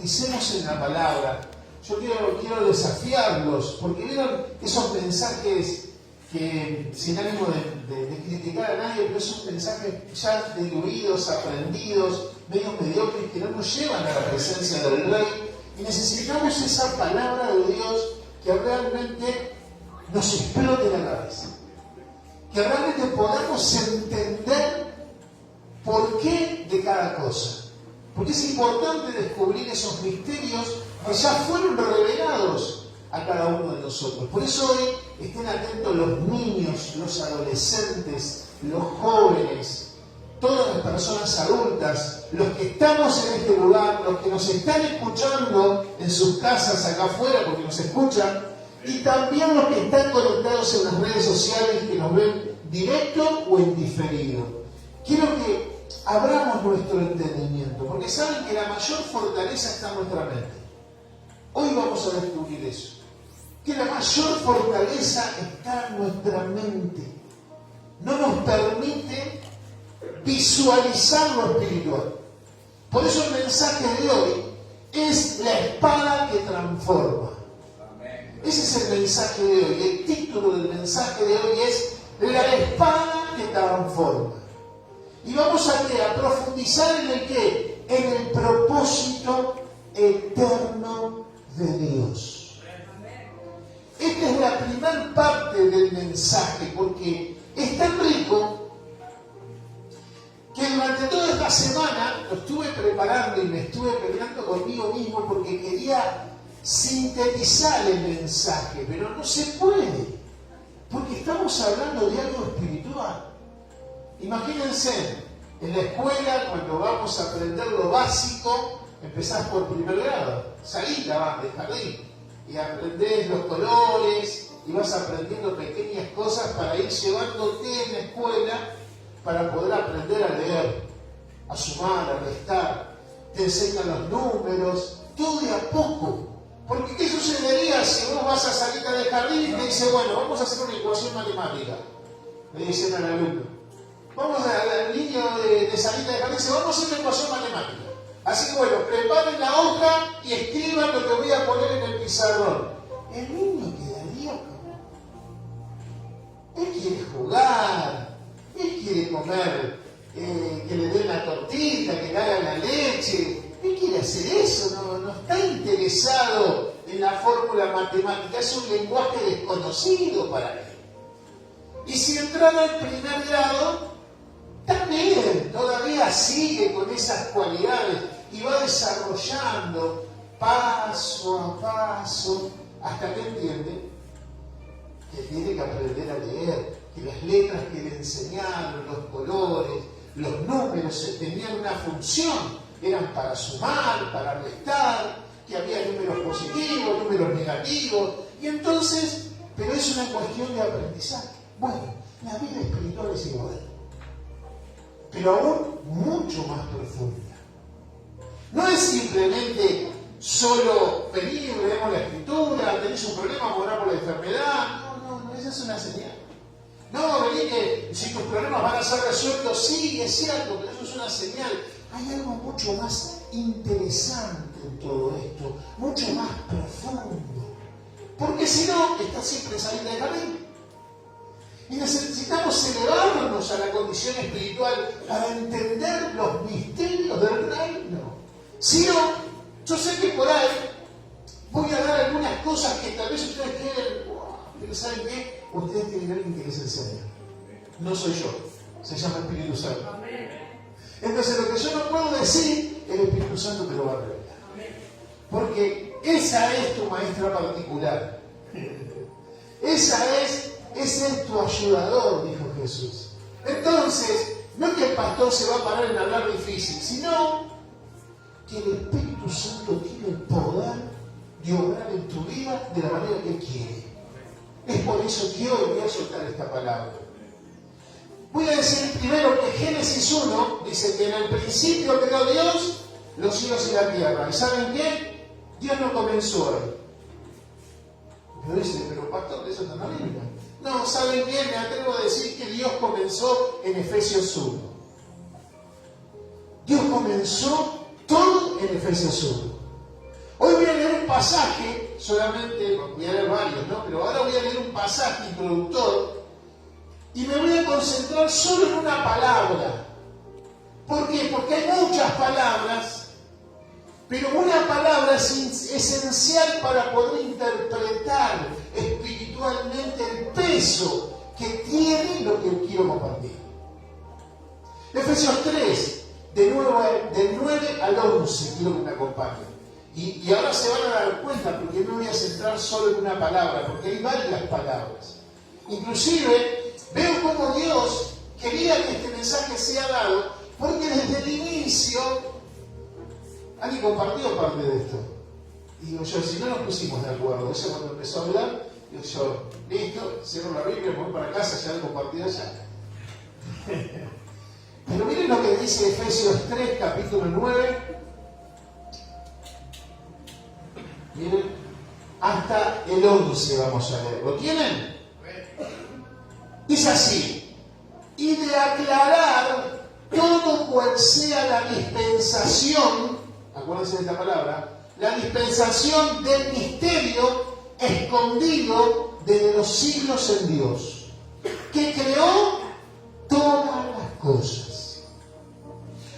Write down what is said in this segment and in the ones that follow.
profundicemos en la palabra. Yo quiero desafiarlos, porque vieron esos mensajes que, sin ánimo de criticar a nadie, pero esos mensajes ya diluidos, aprendidos, medio mediocres, que no nos llevan a la presencia del Rey. Y necesitamos esa palabra de Dios que realmente nos explote la cabeza. Que realmente podamos entender por qué de cada cosa. Porque es importante descubrir esos misterios que ya fueron revelados a cada uno de nosotros. Por eso hoy estén atentos los niños, los adolescentes, los jóvenes, todas las personas adultas, los que estamos en este lugar, los que nos están escuchando en sus casas acá afuera, porque nos escuchan, y también los que están conectados en las redes sociales, que nos ven directo o en diferido. Quiero que abramos nuestro entendimiento, porque saben que la mayor fortaleza está en nuestra mente. Hoy vamos a descubrir eso, que la mayor fortaleza está en nuestra mente. No nos permite visualizar lo espiritual. Por eso el mensaje de hoy es la espada que transforma. Ese es el mensaje de hoy. El título del mensaje de hoy es la espada que transforma. Y vamos a profundizar en el qué, en el propósito eterno de Dios. Esta es la primera parte del mensaje, porque es tan rico que durante toda esta semana lo estuve preparando y me estuve peleando conmigo mismo porque quería sintetizar el mensaje, pero no se puede, porque estamos hablando de algo espiritual. Imagínense, en la escuela, cuando vamos a aprender lo básico, empezás por primer grado, salís de jardín, y aprendés los colores, y vas aprendiendo pequeñas cosas para ir llevándote en la escuela para poder aprender a leer, a sumar, a restar. Te enseñan los números, todo de a poco. Porque ¿qué sucedería si vos vas a salir del jardín y te dice, bueno, vamos a hacer una ecuación matemática? Le dicen al alumno. Vamos al niño de salida de jardín y dice, vamos a hacer una ecuación matemática. Así que bueno, preparen la hoja y escriban lo que voy a poner en el pizarrón. El niño quedaría como... Él quiere jugar, él quiere comer, que le den la tortita, que le hagan la leche. Él quiere hacer eso, no está interesado en la fórmula matemática, es un lenguaje desconocido para él. Y si entrara al primer grado, también todavía sigue con esas cualidades y va desarrollando paso a paso hasta que entiende que tiene que aprender a leer, que las letras que le enseñaron, los colores, los números tenían una función. Eran para sumar, para restar, que había números positivos, números negativos, y entonces, pero es una cuestión de aprendizaje. Bueno, la vida espiritual es igual, pero aún mucho más profunda. No es simplemente solo venir, leemos la escritura, tenés un problema, orar por la enfermedad. No, esa es una señal. No, venir que si tus problemas van a ser resueltos, sí, es cierto, pero eso es una señal. Hay algo mucho más interesante en todo esto, mucho más profundo. Porque si no, está siempre saliendo de jardín. Y necesitamos elevarnos a la condición espiritual para entender los misterios del reino. Si no, yo sé que por ahí voy a dar algunas cosas que tal vez ustedes quieren, pero ¿saben qué? Ustedes tienen alguien que les enseña. No soy yo, se llama Espíritu Santo. Entonces lo que yo no puedo decir, el Espíritu Santo te lo va a revelar. Porque esa es tu maestra particular. Ese es tu ayudador, dijo Jesús. Entonces, no es que el pastor se va a parar en hablar difícil, sino que el Espíritu Santo tiene el poder de obrar en tu vida de la manera que quiere. Es por eso que hoy voy a soltar esta palabra. Voy a decir primero que Génesis 1 dice que en el principio creó Dios los cielos y la tierra. ¿Y saben qué? Dios no comenzó ahí. Pero dice, pero pastor, eso no es la Biblia. No, ¿saben qué? Me atrevo a decir que Dios comenzó en Efesios 1. Dios comenzó todo en Efesios 1. voy a leer un pasaje, solamente voy a leer varios, ¿no? Pero ahora voy a leer un pasaje introductor y me voy a concentrar solo en una palabra. ¿Por qué? Porque hay muchas palabras, pero una palabra es esencial para poder interpretar espiritualmente el peso que tiene lo que quiero compartir. Efesios 3, del 9 al 11, quiero que me acompañen. Y ahora se van a dar cuenta, porque no me voy a centrar solo en una palabra, porque hay varias palabras. Inclusive, veo cómo Dios quería que este mensaje sea dado, porque desde el inicio, alguien compartió parte de esto. Y digo yo, si no nos pusimos de acuerdo, eso cuando empezó a hablar, digo yo, listo, cierro la Biblia, me voy para casa, ya lo he compartido ya. Pero miren lo que dice Efesios 3, capítulo 9. Miren, hasta el 11 vamos a leer. ¿Lo tienen? Dice así: y de aclarar todo cual sea la dispensación, acuérdense de esta palabra, la dispensación del misterio escondido desde los siglos en Dios, que creó todas las cosas,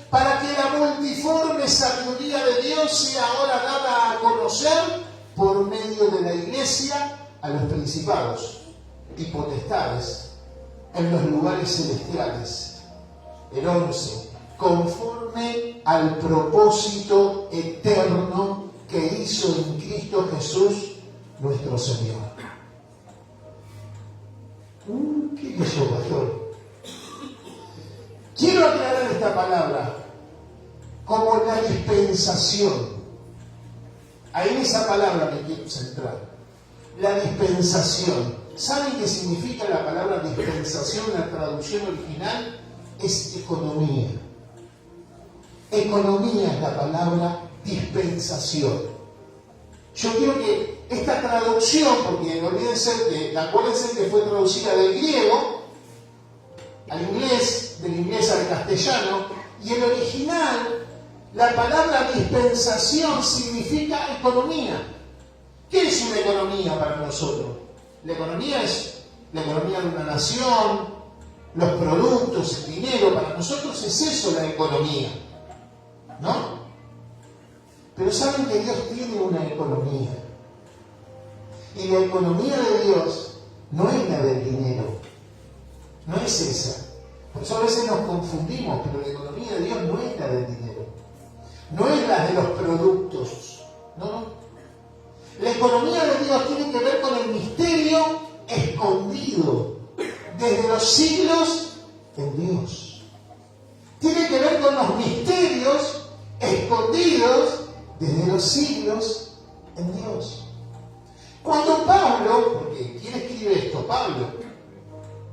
para que la multiforme sabiduría de Dios sea ahora dada a conocer por medio de la Iglesia a los principados y potestades en los lugares celestiales. El 11, conforme al propósito eterno que hizo en Cristo Jesús nuestro Señor. ¿Qué es eso, pastor? Quiero aclarar esta palabra como la dispensación. Ahí en esa palabra me quiero centrar. La dispensación. ¿Saben qué significa la palabra dispensación? La traducción original es economía. Economía es la palabra dispensación. Yo quiero que esta traducción, porque acuérdense que fue traducida del griego al inglés, del inglés al castellano, y el original, la palabra dispensación significa economía. ¿Qué es una economía para nosotros? La economía es la economía de una nación, los productos, el dinero. Para nosotros es eso la economía, ¿no? Pero saben que Dios tiene una economía. Y la economía de Dios no es la del dinero. No es esa. Por eso a veces nos confundimos, pero la economía de Dios no es la del dinero. No es la de los productos. No. La economía de Dios tiene que ver con el misterio escondido desde los siglos en Dios. Tiene que ver con los misterios escondidos desde los siglos en Dios. Cuando Pablo, porque ¿quién escribe esto? Pablo,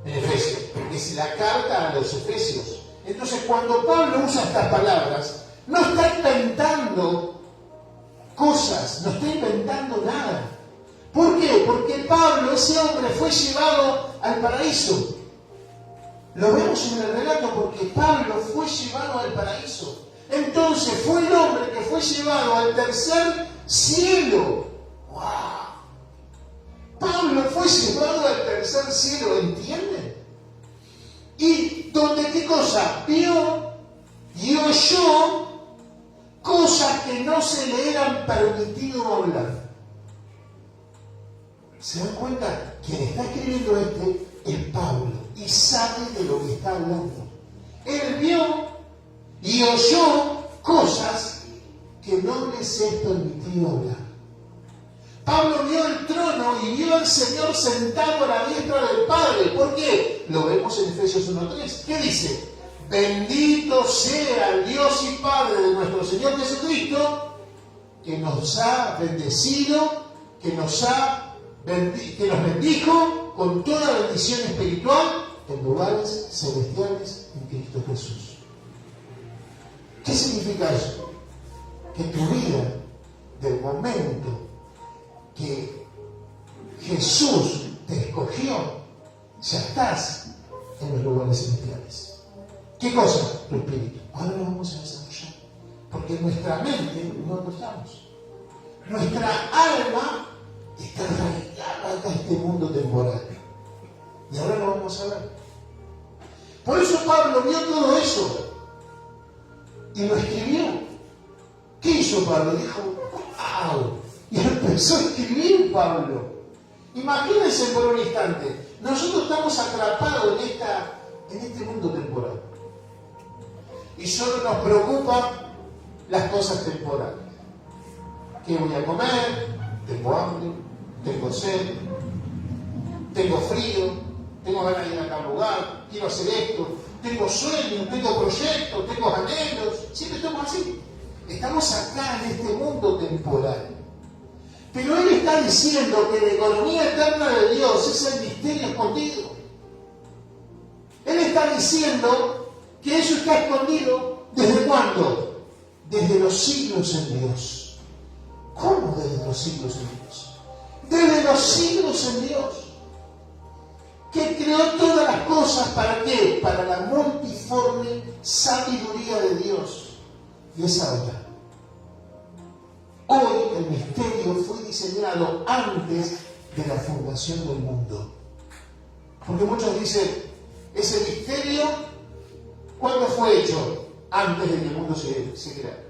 en Efesios, porque es la carta a los Efesios. Entonces, cuando Pablo usa estas palabras, no está inventando cosas, no está inventando nada. ¿Por qué? Porque Pablo, ese hombre, fue llevado al paraíso. Lo vemos en el relato porque Pablo fue llevado al paraíso. Entonces fue el hombre que fue llevado al tercer cielo. ¡Wow! Pablo fue llevado al tercer cielo, ¿entienden? Y donde qué cosa vio y oyó cosas que no se le eran permitido hablar. ¿Se dan cuenta? Quien está escribiendo es Pablo y sabe de lo que está hablando. Él vio y oyó cosas que no les es permitido hablar. Pablo vio el trono y vio al Señor sentado a la diestra del Padre. ¿Por qué? Lo vemos en Efesios 1:3. ¿Qué dice? Bendito sea el Dios y Padre de nuestro Señor Jesucristo, que nos ha bendecido, que nos bendijo con toda bendición espiritual en lugares celestiales en Cristo Jesús. ¿Qué significa eso? Que tu vida, del momento que Jesús te escogió, ya estás en los lugares celestiales. ¿Qué cosa? Tu espíritu. Ahora lo vamos a desarrollar. Porque en nuestra mente no lo estamos. Nuestra alma está arraigada a este mundo temporal. Y ahora lo vamos a ver. Por eso Pablo vio todo eso y lo escribió. ¿Qué hizo Pablo? Dijo, ¡wow! Y empezó a escribir Pablo. Imagínense por un instante, nosotros estamos atrapados en este mundo temporal. Y solo nos preocupan las cosas temporales. ¿Qué voy a comer? Tengo hambre, tengo sed, tengo frío, tengo ganas de ir a tal lugar, quiero hacer esto, tengo sueños, tengo proyectos, tengo anhelos. Siempre estamos así. Estamos acá en este mundo temporal. Pero él está diciendo que la economía eterna de Dios es el misterio escondido. Él está diciendo que eso está escondido ¿desde cuándo? Desde los siglos en Dios. ¿Cómo desde los siglos en Dios? Desde los siglos en Dios. Que creó todas las cosas, ¿para qué? Para la multiforme sabiduría de Dios. Y es ahora. Hoy el misterio fue diseñado antes de la fundación del mundo. Porque muchos dicen, ese misterio, ¿cuándo fue hecho? Antes de que el mundo se creara.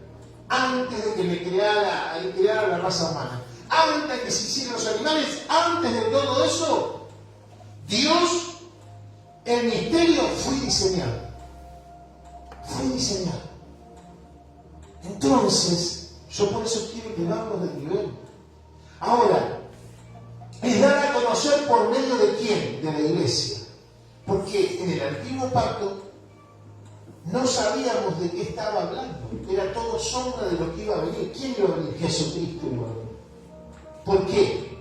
Antes de que me creara la raza humana. Antes de que se hicieran los animales, antes de todo eso, Dios, el misterio fue diseñado. Fue diseñado. Entonces, yo por eso quiero llevarnos de nivel. Ahora, es dar a conocer por medio de quién, de la iglesia. Porque en el antiguo pacto no sabíamos de qué estaba hablando. Era todo sombra de lo que iba a venir. ¿Quién iba a venir? Jesucristo iba a venir. ¿Por qué?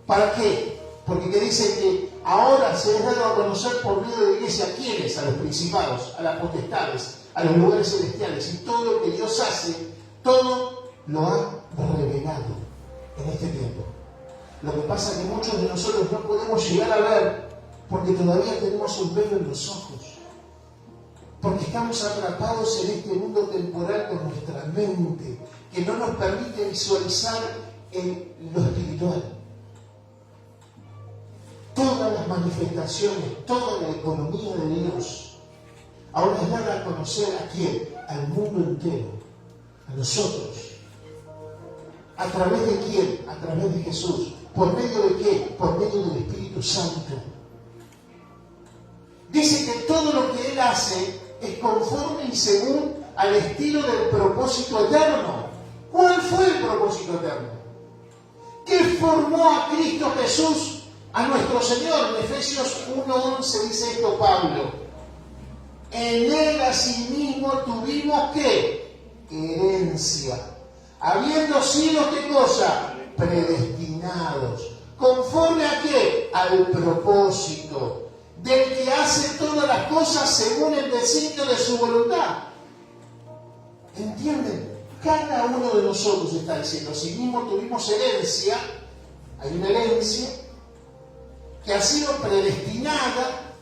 ¿Para qué? Porque te dice que ahora se es dado a conocer por medio de la iglesia a quiénes, a los principados, a las potestades, a los lugares celestiales, y todo lo que Dios hace, todo lo ha revelado en este tiempo. Lo que pasa es que muchos de nosotros no podemos llegar a ver porque todavía tenemos un velo en los ojos, porque estamos atrapados en este mundo temporal con nuestra mente, que no nos permite visualizar en lo espiritual. Todas las manifestaciones, toda la economía de Dios, ahora es dar a conocer a quién, al mundo entero, a nosotros. ¿A través de quién? A través de Jesús. ¿Por medio de qué? Por medio del Espíritu Santo. Dice que todo lo que Él hace es conforme y según al estilo del propósito eterno. ¿Cuál fue el propósito eterno? ¿Qué formó a Cristo Jesús, a nuestro Señor? En Efesios 1:11 dice esto Pablo. En Él asimismo tuvimos ¿qué? Herencia. Habiendo sido ¿qué cosa? Predestinados. ¿Conforme a qué? Al propósito del que hace todas las cosas según el designio de su voluntad. ¿Entienden? Cada uno de nosotros está diciendo, si mismo tuvimos herencia, hay una herencia que ha sido predestinada,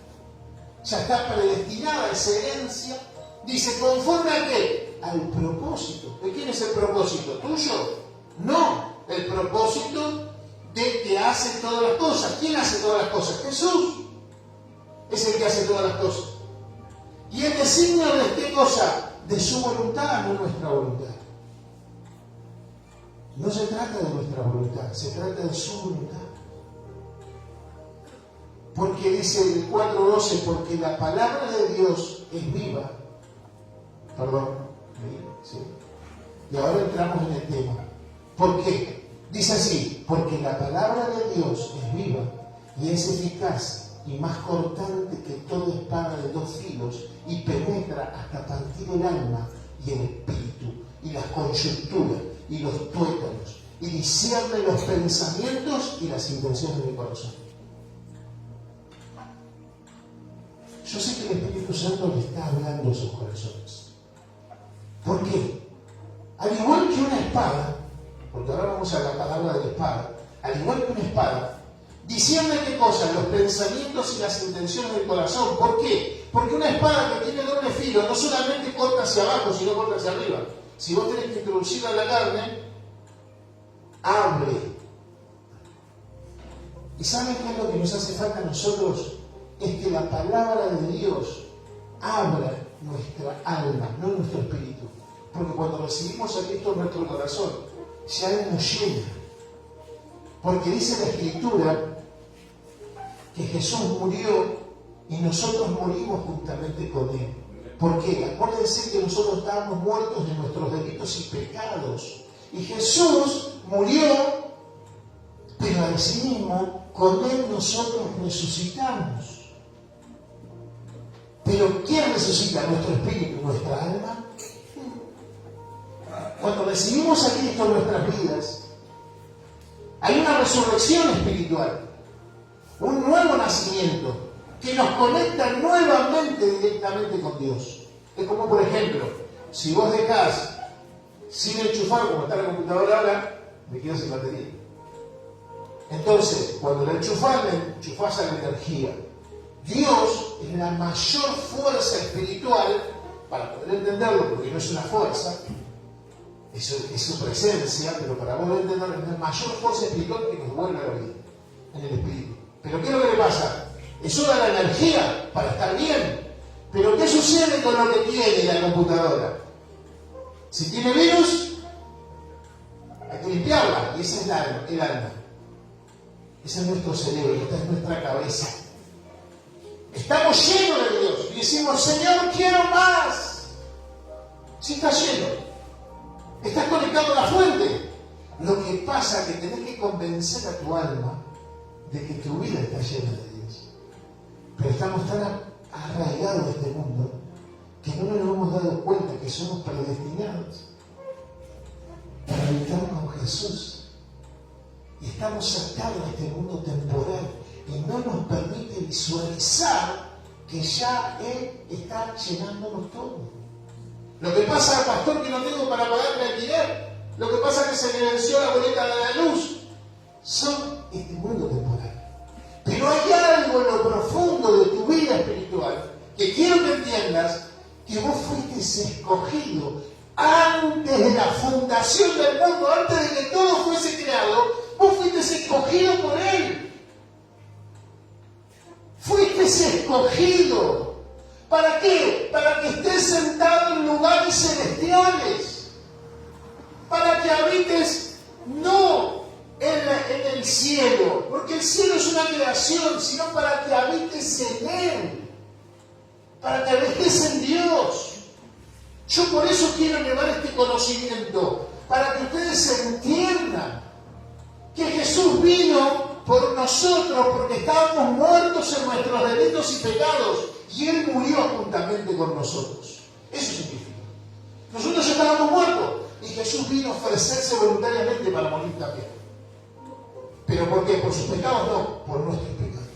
ya está predestinada esa herencia, dice, ¿conforme a qué? Al propósito. ¿De quién es el propósito? ¿Tuyo? No, el propósito de que hace todas las cosas. ¿Quién hace todas las cosas? Jesús es el que hace todas las cosas. ¿Y el designio de qué cosa? De su voluntad, no nuestra voluntad. No se trata de nuestra voluntad, se trata de su voluntad. Porque dice el 4:12, porque la palabra de Dios es viva. Perdón, ¿sí? Y ahora entramos en el tema. ¿Por qué? Dice así, porque la palabra de Dios es viva y es eficaz y más cortante que toda espada de 2 filos y penetra hasta partir el alma y el espíritu y las coyunturas y los tuétanos y discierne los pensamientos y las intenciones del corazón. Yo sé que el Espíritu Santo le está hablando a sus corazones. ¿Por qué? Al igual que una espada, porque ahora vamos a la palabra de la espada, al igual que una espada, discierne qué cosa, los pensamientos y las intenciones del corazón. ¿Por qué? Porque una espada que tiene doble filo no solamente corta hacia abajo, sino corta hacia arriba. Si vos tenés que introducirla a la carne, hable. ¿Y saben qué es lo que nos hace falta a nosotros? Es que la palabra de Dios abra nuestra alma, no nuestro espíritu. Porque cuando recibimos a Cristo en nuestro corazón, ya Él nos llena. Porque dice la Escritura que Jesús murió y nosotros morimos juntamente con Él. ¿Por qué? Acuérdense que nosotros estábamos muertos de nuestros delitos y pecados. Y Jesús murió, pero asimismo con Él nosotros resucitamos. Pero ¿quién resucita? ¿Nuestro espíritu, nuestra alma? Cuando recibimos a Cristo en nuestras vidas, hay una resurrección espiritual, un nuevo nacimiento que nos conecta nuevamente directamente con Dios. Es como, por ejemplo, si vos dejás sin enchufar, como está la computadora ahora, me quedo sin batería. Entonces, cuando la enchufás a la energía. Dios es la mayor fuerza espiritual, para poder entenderlo, porque no es una fuerza, es su presencia, pero para poder entenderlo es la mayor fuerza espiritual que nos vuelve a la vida, en el espíritu. Pero ¿qué es lo que le pasa? Eso da la energía para estar bien. Pero ¿qué sucede con lo que tiene la computadora? Si tiene virus, hay que limpiarla, y esa es el alma. Ese es nuestro cerebro, esta es nuestra cabeza. Estamos llenos de Dios y decimos, Señor, quiero más. Si estás lleno, estás conectado a la fuente. Lo que pasa es que tenés que convencer a tu alma de que tu vida está llena de Dios. Pero estamos tan arraigados a este mundo que no nos hemos dado cuenta que somos predestinados para habitar con Jesús. Y estamos sacados de este mundo temporal y no nos permite visualizar que ya Él está llenándonos todo. Lo que pasa, pastor, que no tengo para pagar el alquiler. Lo que pasa es que se me venció la boleta de la luz. Son este mundo temporal. Pero hay algo en lo profundo de tu vida espiritual que quiero que entiendas, que vos fuiste escogido antes de la fundación del mundo, antes de que todo fuese creado. Vos fuiste escogido por Él. Fuiste escogido. ¿Para qué? Para que estés sentado en lugares celestiales. Para que habites no en el cielo, porque el cielo es una creación, sino para que habites en Él. Para que habites en Dios. Yo por eso quiero llevar este conocimiento, para que ustedes entiendan que Jesús vino por nosotros, porque estábamos muertos en nuestros delitos y pecados, y Él murió juntamente con nosotros. Eso significa. Nosotros ya estábamos muertos, y Jesús vino a ofrecerse voluntariamente para morir también. ¿Pero por qué? ¿Por sus pecados? No, por nuestros pecados.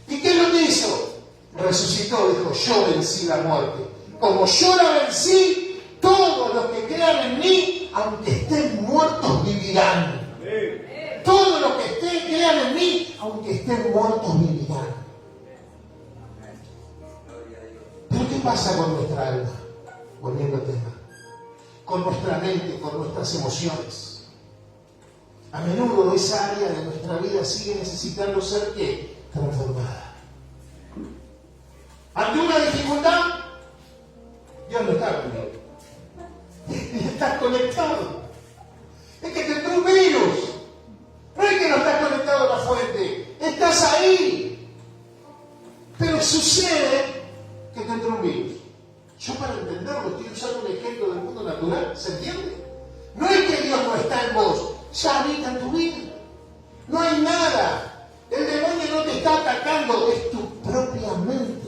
¿Y qué es lo que hizo? Resucitó, dijo, yo vencí la muerte. Como yo la vencí, todos los que crean en mí, aunque estén muertos, vivirán. Todos los que crean en mí, aunque estén muertos, vivirán. Pero ¿qué pasa con nuestra alma? Volviendo al tema. Con nuestra mente, con nuestras emociones. A menudo esa área de nuestra vida sigue necesitando ser ¿qué? Transformada. Ante una dificultad, Dios no está conmigo. Estás conectado. Es que te entró un virus. No es que no estás conectado a la fuente. Estás ahí. Pero sucede que te entró un virus. Yo para entenderlo estoy usando un ejemplo del mundo natural. ¿Se entiende? No es que Dios no está en vos. Ya habita en tu vida. No hay nada. El demonio no te está atacando. Es tu propia mente.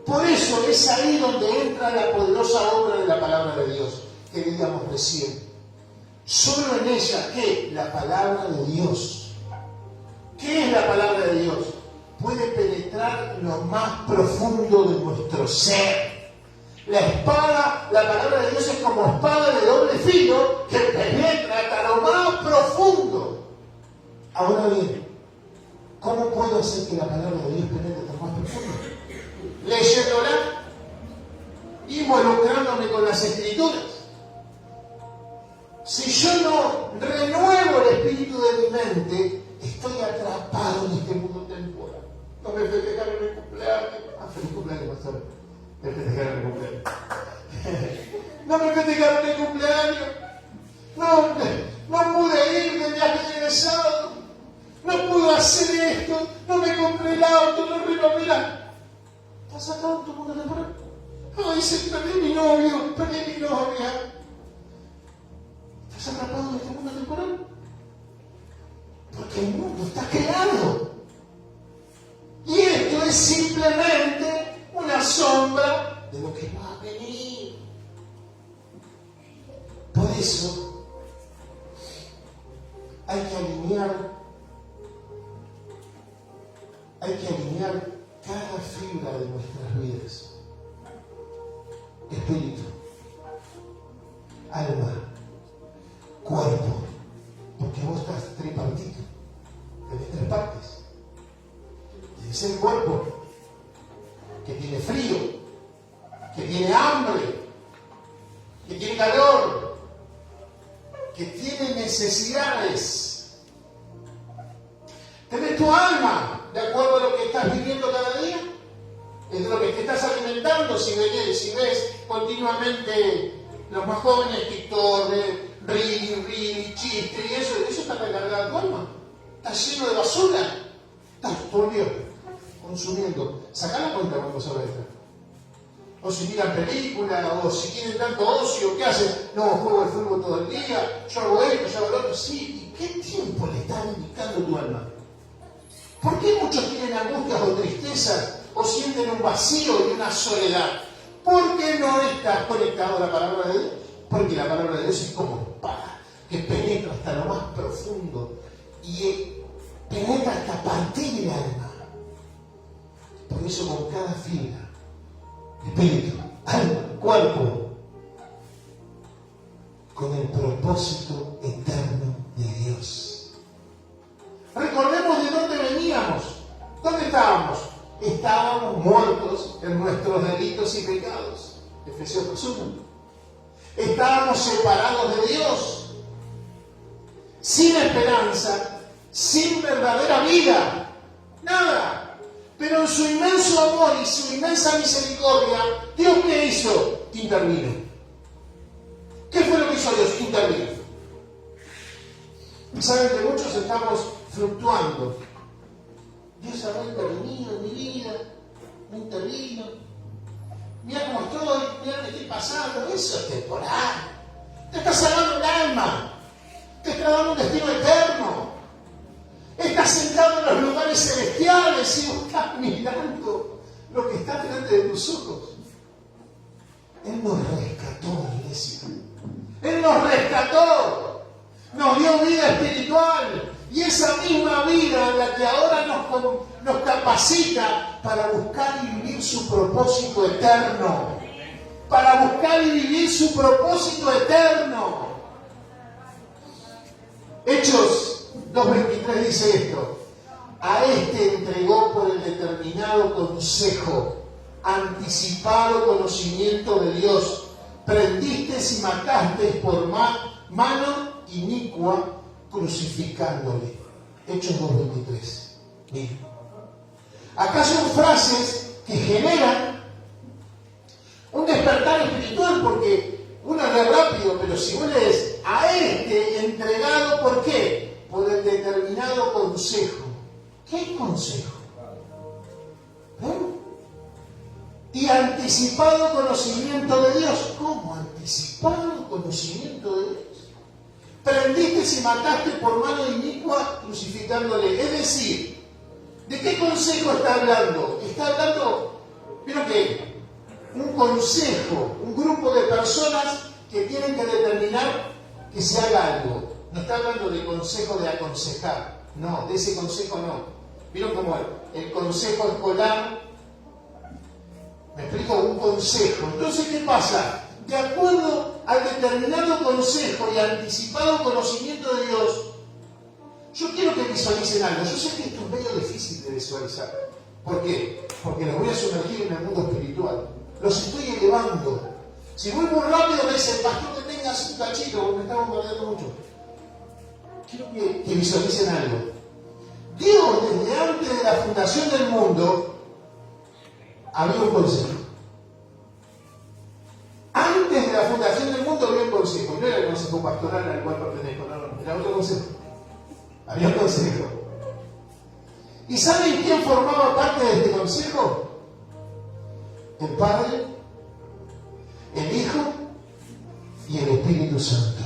Por eso es ahí donde entra la poderosa obra de la palabra de Dios, que veíamos recién. Solo en ella, ¿qué? La palabra de Dios. ¿Qué es la palabra de Dios? Puede penetrar lo más profundo de nuestro ser. La espada, la palabra de Dios es como espada de doble filo que penetra hasta lo más profundo. Ahora bien, ¿cómo puedo hacer que la palabra de Dios penetre hasta lo más profundo? Leyéndola, involucrándome con las Escrituras. simplemente estoy atrapado en este mundo temporal. No me festejaron el cumpleaños. Feliz cumpleaños, pastor. Me festejaron el cumpleaños. No me festejaron el cumpleaños. No pude ir de viaje de egresado. No pude hacer esto. No me compré el auto. No renové la... ¿Estás atado en tu mundo temporal? Ay, perdí mi novio. Perdí mi novia. ¿Estás atrapado en este mundo temporal? Porque el mundo está creado. Y esto es simplemente una sombra de lo que va a venir. Por eso hay que alinear cada fibra de nuestras vidas. Espíritu, alma, cuerpo, porque vos estás tripartito, tenés 3 partes. Tienes el cuerpo, que tiene frío, que tiene hambre, que tiene calor, que tiene necesidades. Tenés tu alma, de acuerdo a lo que estás viviendo cada día, es de lo que te estás alimentando. Si ves continuamente los más jóvenes, TikTok, Reel, chiste, y eso está recargado tu alma. Está lleno de basura. Estás, por Dios, consumiendo. Sacá la cuenta cuando se va a estar. O si miran películas, o si tienen tanto ocio, ¿qué hacen? No, juego de fútbol todo el día, yo hago esto, yo hago lo otro. Sí, ¿y qué tiempo le está dedicando tu alma? ¿Por qué muchos tienen angustias o tristezas o sienten un vacío y una soledad? Porque no estás conectado a la palabra de Dios. Porque la palabra de Dios es como espada que penetra hasta lo más profundo y penetra hasta partir el alma. Por eso con cada fibra, espíritu, alma, cuerpo, con el propósito eterno de Dios. Recordemos de dónde veníamos. ¿Dónde estábamos? Estábamos muertos en nuestros delitos y pecados. Efesios 1. Estábamos separados de Dios, sin esperanza, sin verdadera vida, nada. Pero en su inmenso amor y su inmensa misericordia, ¿Dios qué hizo? Intervino. ¿Qué fue lo que hizo Dios? Intervino. Saben que muchos estamos fluctuando. Dios habrá intervenido en mi vida, no intervino. Mira cómo estoy, mira lo que estoy pasando. Eso es temporal. Te está salvando el alma. Te está dando un destino eterno. Estás sentado en los lugares celestiales y vos estás mirando lo que está delante de tus ojos. Él nos rescató, iglesia. Él nos rescató. Nos dio vida espiritual. Y esa misma vida en la que ahora nos capacita para buscar y vivir su propósito eterno. Para buscar y vivir su propósito eterno. Hechos 2:23 dice esto. A este entregó por el determinado consejo, anticipado conocimiento de Dios. Prendisteis y matasteis por mano inicua, crucificándole. Hechos 2:23. Miren. Acá son frases que generan un despertar espiritual, porque uno lee rápido, pero si vos lees a este entregado, ¿por qué? Por el determinado consejo. ¿Qué consejo? Y anticipado conocimiento de Dios. ¿Cómo anticipado conocimiento de Dios? Prendiste y mataste por mano inicua, crucificándole. Es decir, ¿de qué consejo está hablando? Está hablando, ¿vieron qué? Un consejo, un grupo de personas que tienen que determinar que se haga algo. No está hablando de consejo de aconsejar. No, de ese consejo no. ¿Vieron cómo el consejo escolar? ¿Me explico? Un consejo. Entonces, ¿qué pasa? De acuerdo al determinado consejo y anticipado conocimiento de Dios, yo quiero que visualicen algo. Yo sé que esto es medio difícil de visualizar. ¿Por qué? Porque los voy a sumergir en el mundo espiritual. Los estoy elevando. Si voy muy rápido, me dice, pastor, que tengas un cachito, me está bombardeando mucho. quiero que visualicen algo. Dios, desde antes de la fundación del mundo, había un consejo. Antes de la fundación del mundo había un consejo. No era el consejo pastoral al cual pertenezco, no, era otro consejo. Había un consejo. ¿Y saben quién formaba parte de este consejo? El Padre, el Hijo y el Espíritu Santo.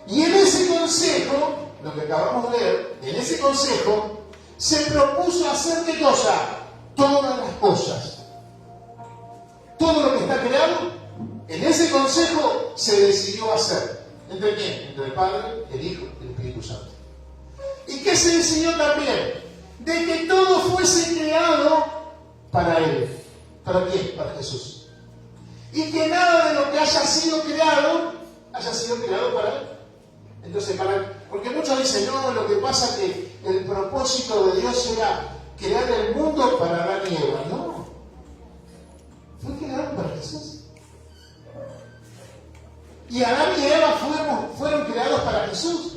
Y en ese consejo, lo que acabamos de leer, en ese consejo se propuso hacer ¿qué cosa? Todas las cosas. Todo lo que está creado, en ese consejo se decidió hacer. ¿Entre quién? Entre el Padre, el Hijo y el Espíritu Santo. ¿Y qué se decidió también? De que todo fuese creado para Él. ¿Para quién? Para Jesús. Y que nada de lo que haya sido creado para Él. Entonces, porque muchos dicen, no, lo que pasa es que el propósito de Dios era crear el mundo para Adán y Eva. No. Fue creado para Jesús. Y Adán y Eva fueron creados para Jesús.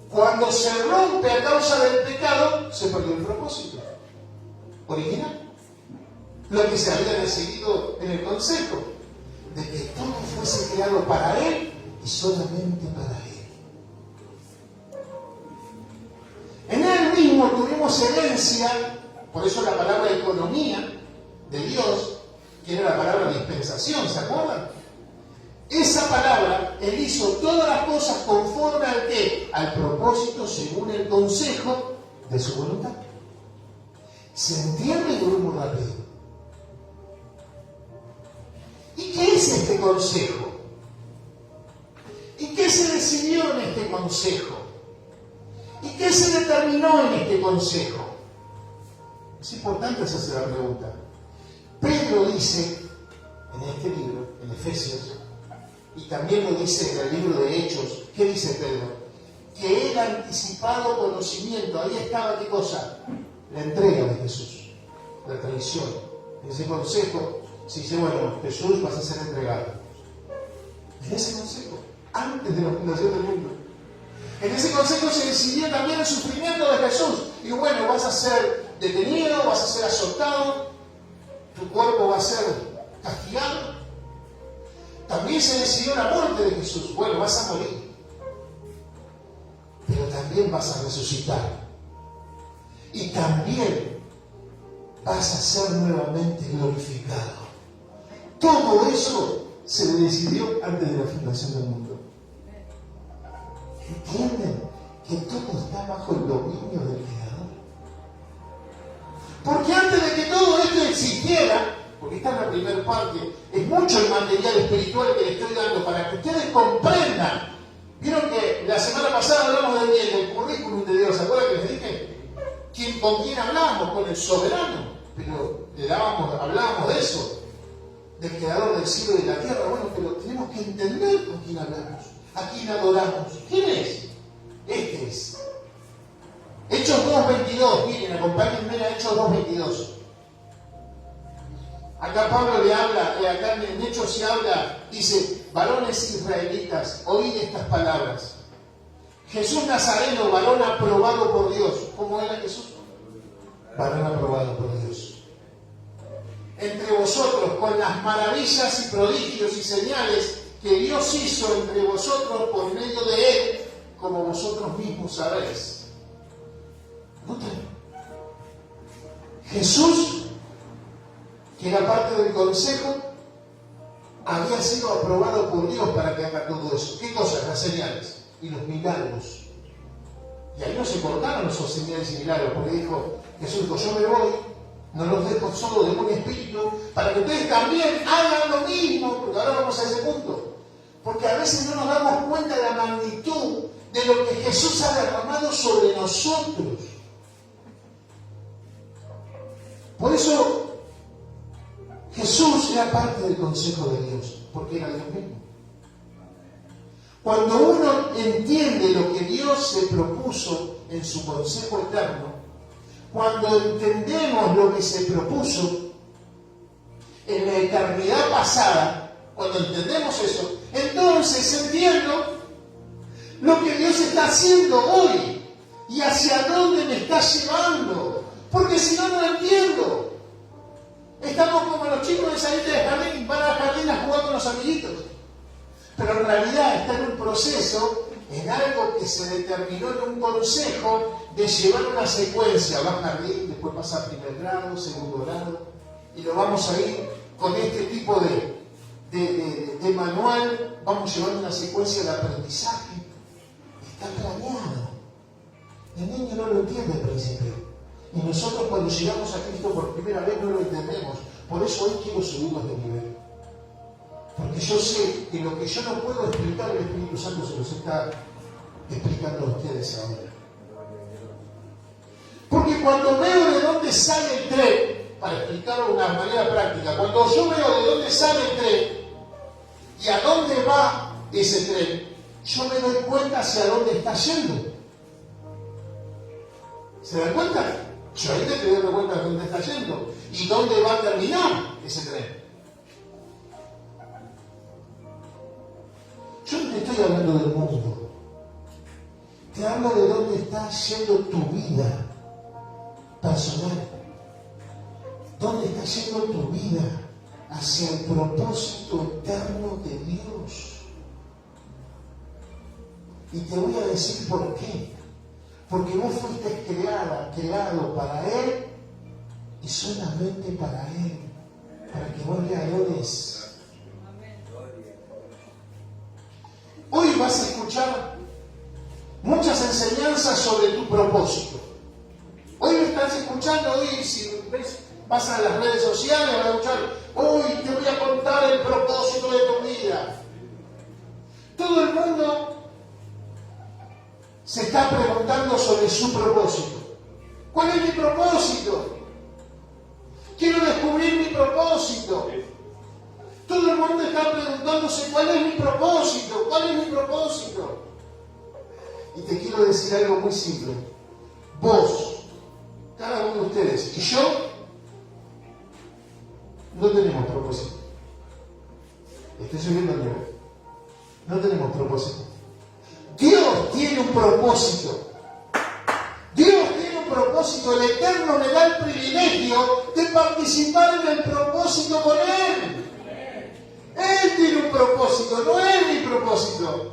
Cuando se rompe a causa del pecado, se perdió el propósito original. Lo que se había decidido en el consejo, de que todo fuese creado para Él y solamente para Él. En Él mismo tuvimos herencia, por eso la palabra economía de Dios, que era la palabra dispensación, ¿se acuerdan? Esa palabra, Él hizo todas las cosas conforme al qué? Al propósito según el consejo de su voluntad. ¿Se entiende? Y voy muy rápido. ¿Y qué es este consejo? ¿Y qué se decidió en este consejo? ¿Y qué se determinó en este consejo? Es importante hacerse la pregunta. Pedro dice en este libro, en Efesios, y también lo dice en el libro de Hechos, ¿qué dice Pedro? Que el anticipado conocimiento, ahí estaba ¿qué cosa? La entrega de Jesús, la traición. En ese consejo se dice, bueno, Jesús vas a ser entregado. En ese consejo, antes de la fundación del mundo. En ese consejo se decidió también el sufrimiento de Jesús. Y bueno, vas a ser detenido, vas a ser azotado, tu cuerpo va a ser castigado. También se decidió la muerte de Jesús. Bueno, vas a morir, pero también vas a resucitar. Y también vas a ser nuevamente glorificado. Todo eso se le decidió antes de la fundación del mundo. ¿Entienden? Que todo está bajo el dominio del Creador. Porque antes de que todo esto existiera, porque esta es la primera parte, es mucho el material espiritual que les estoy dando para que ustedes comprendan. Vieron que la semana pasada hablamos del currículum de Dios. ¿Se acuerdan que les dije? ¿Con quién hablamos? Con el soberano. Pero hablábamos de eso, del creador del cielo y de la tierra. Bueno, pero tenemos que entender con quién hablamos, a quién adoramos. ¿Quién es? Este es. Hechos 2.22, miren, acompáñenme a Hechos 2.22. Acá Pablo le habla, acá en Hechos se habla, dice, varones israelitas, oíd estas palabras. Jesús Nazareno, varón aprobado por Dios. ¿Cómo era Jesús? Varón aprobado por Dios. Entre vosotros, con las maravillas y prodigios y señales que Dios hizo entre vosotros por medio de Él, como vosotros mismos sabéis. ¿Notan? Jesús, que era parte del consejo, había sido aprobado por Dios para que haga todo eso. ¿Qué cosas? Las señales y los milagros. Y ahí no se cortaron esos señales y milagros, porque dijo, Jesús dijo, yo me voy, no los dejo solo de un espíritu, para que ustedes también hagan lo mismo, porque ahora vamos a ese punto. Porque a veces no nos damos cuenta de la magnitud de lo que Jesús ha derramado sobre nosotros. Por eso, Jesús era parte del consejo de Dios, porque era Dios mismo. Cuando uno entiende lo que Dios se propuso en su consejo eterno, cuando entendemos lo que se propuso en la eternidad pasada, cuando entendemos eso, entonces entiendo lo que Dios está haciendo hoy y hacia dónde me está llevando. Porque si no, no lo entiendo. Estamos como los chicos de salida de jardín, van al jardín a jugar con los amiguitos. Pero en realidad está en un proceso, en algo que se determinó en un consejo de llevar una secuencia. Va al jardín, después pasa a primer grado, segundo grado, y lo vamos a ir con este tipo de manual, vamos llevando una secuencia de aprendizaje. Está planeado. El niño no lo entiende al principio. Y nosotros cuando llegamos a Cristo por primera vez no lo entendemos. Por eso hoy quiero subirlos de nivel. Porque yo sé que lo que yo no puedo explicar, el Espíritu Santo se los está explicando a ustedes ahora. Porque cuando veo de dónde sale el tren, para explicarlo de una manera práctica, cuando yo veo de dónde sale el tren y a dónde va ese tren, yo me doy cuenta hacia dónde está yendo. ¿Se dan cuenta? Yo ahí te doy cuenta de dónde está yendo y dónde va a terminar ese tren. Yo no te estoy hablando del mundo. Te hablo de dónde está yendo tu vida personal. ¿Dónde está yendo tu vida hacia el propósito eterno de Dios? Y te voy a decir por qué. Porque vos fuiste creado para Él y solamente para Él, para que vos le adores. Hoy vas a escuchar muchas enseñanzas sobre tu propósito. Hoy me estás escuchando, hoy si ves, vas a las redes sociales, vas a escuchar, hoy te voy a contar el propósito de tu vida. Todo el mundo se está preguntando sobre su propósito. ¿Cuál es mi propósito? Quiero descubrir mi propósito. Todo el mundo está preguntándose cuál es mi propósito, cuál es mi propósito. Y te quiero decir algo muy simple. Vos, cada uno de ustedes y yo, no tenemos propósito. Estoy subiendo el nivel. No tenemos propósito. Dios tiene un propósito. Dios tiene un propósito. El Eterno me da el privilegio de participar en el propósito con Él. Él tiene un propósito, no es mi propósito.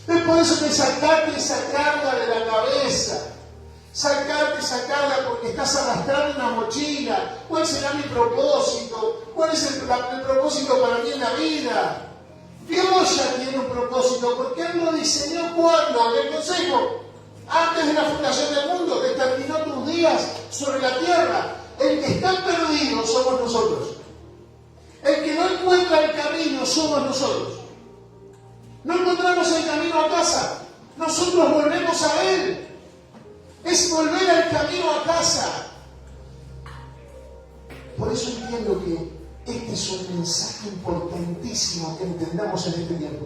Es por eso que sacarte esa carga de la cabeza. Sacarte esa carga porque estás arrastrando una mochila. ¿Cuál será mi propósito? ¿Cuál es el propósito para mí en la vida? Dios ya tiene un propósito, porque Él lo diseñó cuando, en el consejo, antes de la fundación del mundo, determinó tus días sobre la tierra. El que está perdido somos nosotros. El que no encuentra el camino somos nosotros. No encontramos el camino a casa, nosotros volvemos a Él. Es volver al camino a casa. Por eso entiendo que este es un mensaje importantísimo que entendamos en este tiempo.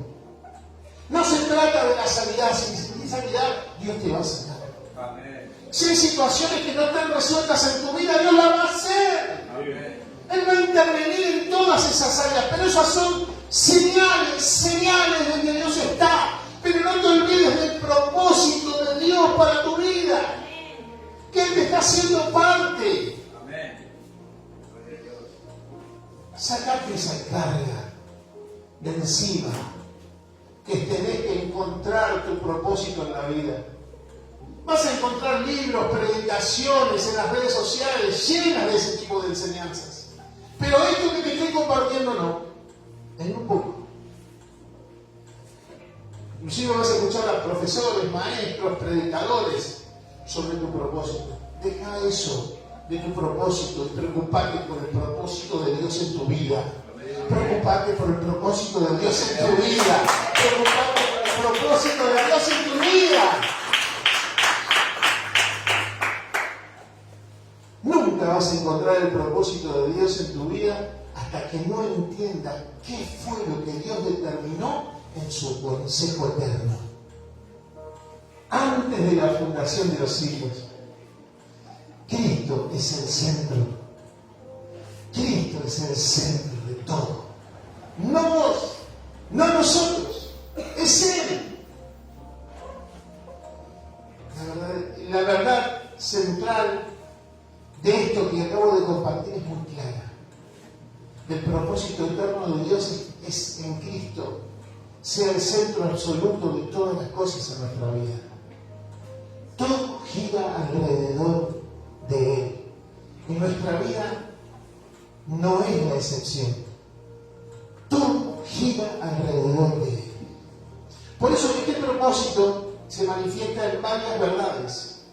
No se trata de la sanidad. Sin sanidad, Dios te va a sanar. Amén. Si hay situaciones que no están resueltas en tu vida, Dios la va a hacer. Amén. Él va a intervenir en todas esas áreas, pero esas son señales de que Dios está. Pero no te olvides del propósito de Dios para tu vida, que Él te está haciendo parte. Sacate esa carga de encima, que tenés que encontrar tu propósito en la vida. Vas a encontrar libros, predicaciones en las redes sociales llenas de ese tipo de enseñanzas. Pero esto que te estoy compartiendo no, en un poco. Inclusive vas a escuchar a profesores, maestros, predicadores sobre tu propósito. Deja eso de tu propósito y preocupate por el propósito de Dios en tu vida. Preocupate por el propósito de Dios en tu vida. Preocupate por el propósito de Dios en tu vida. Nunca vas a encontrar el propósito de Dios en tu vida hasta que no entiendas qué fue lo que Dios determinó en su consejo eterno. Antes de la fundación de los siglos. Cristo es el centro. Cristo es el centro de todo. No vos, no nosotros. Es Él. Dios es en Cristo, sea el centro absoluto de todas las cosas en nuestra vida. Todo gira alrededor de Él. Y nuestra vida no es la excepción. Todo gira alrededor de Él. Por eso este propósito se manifiesta en varias verdades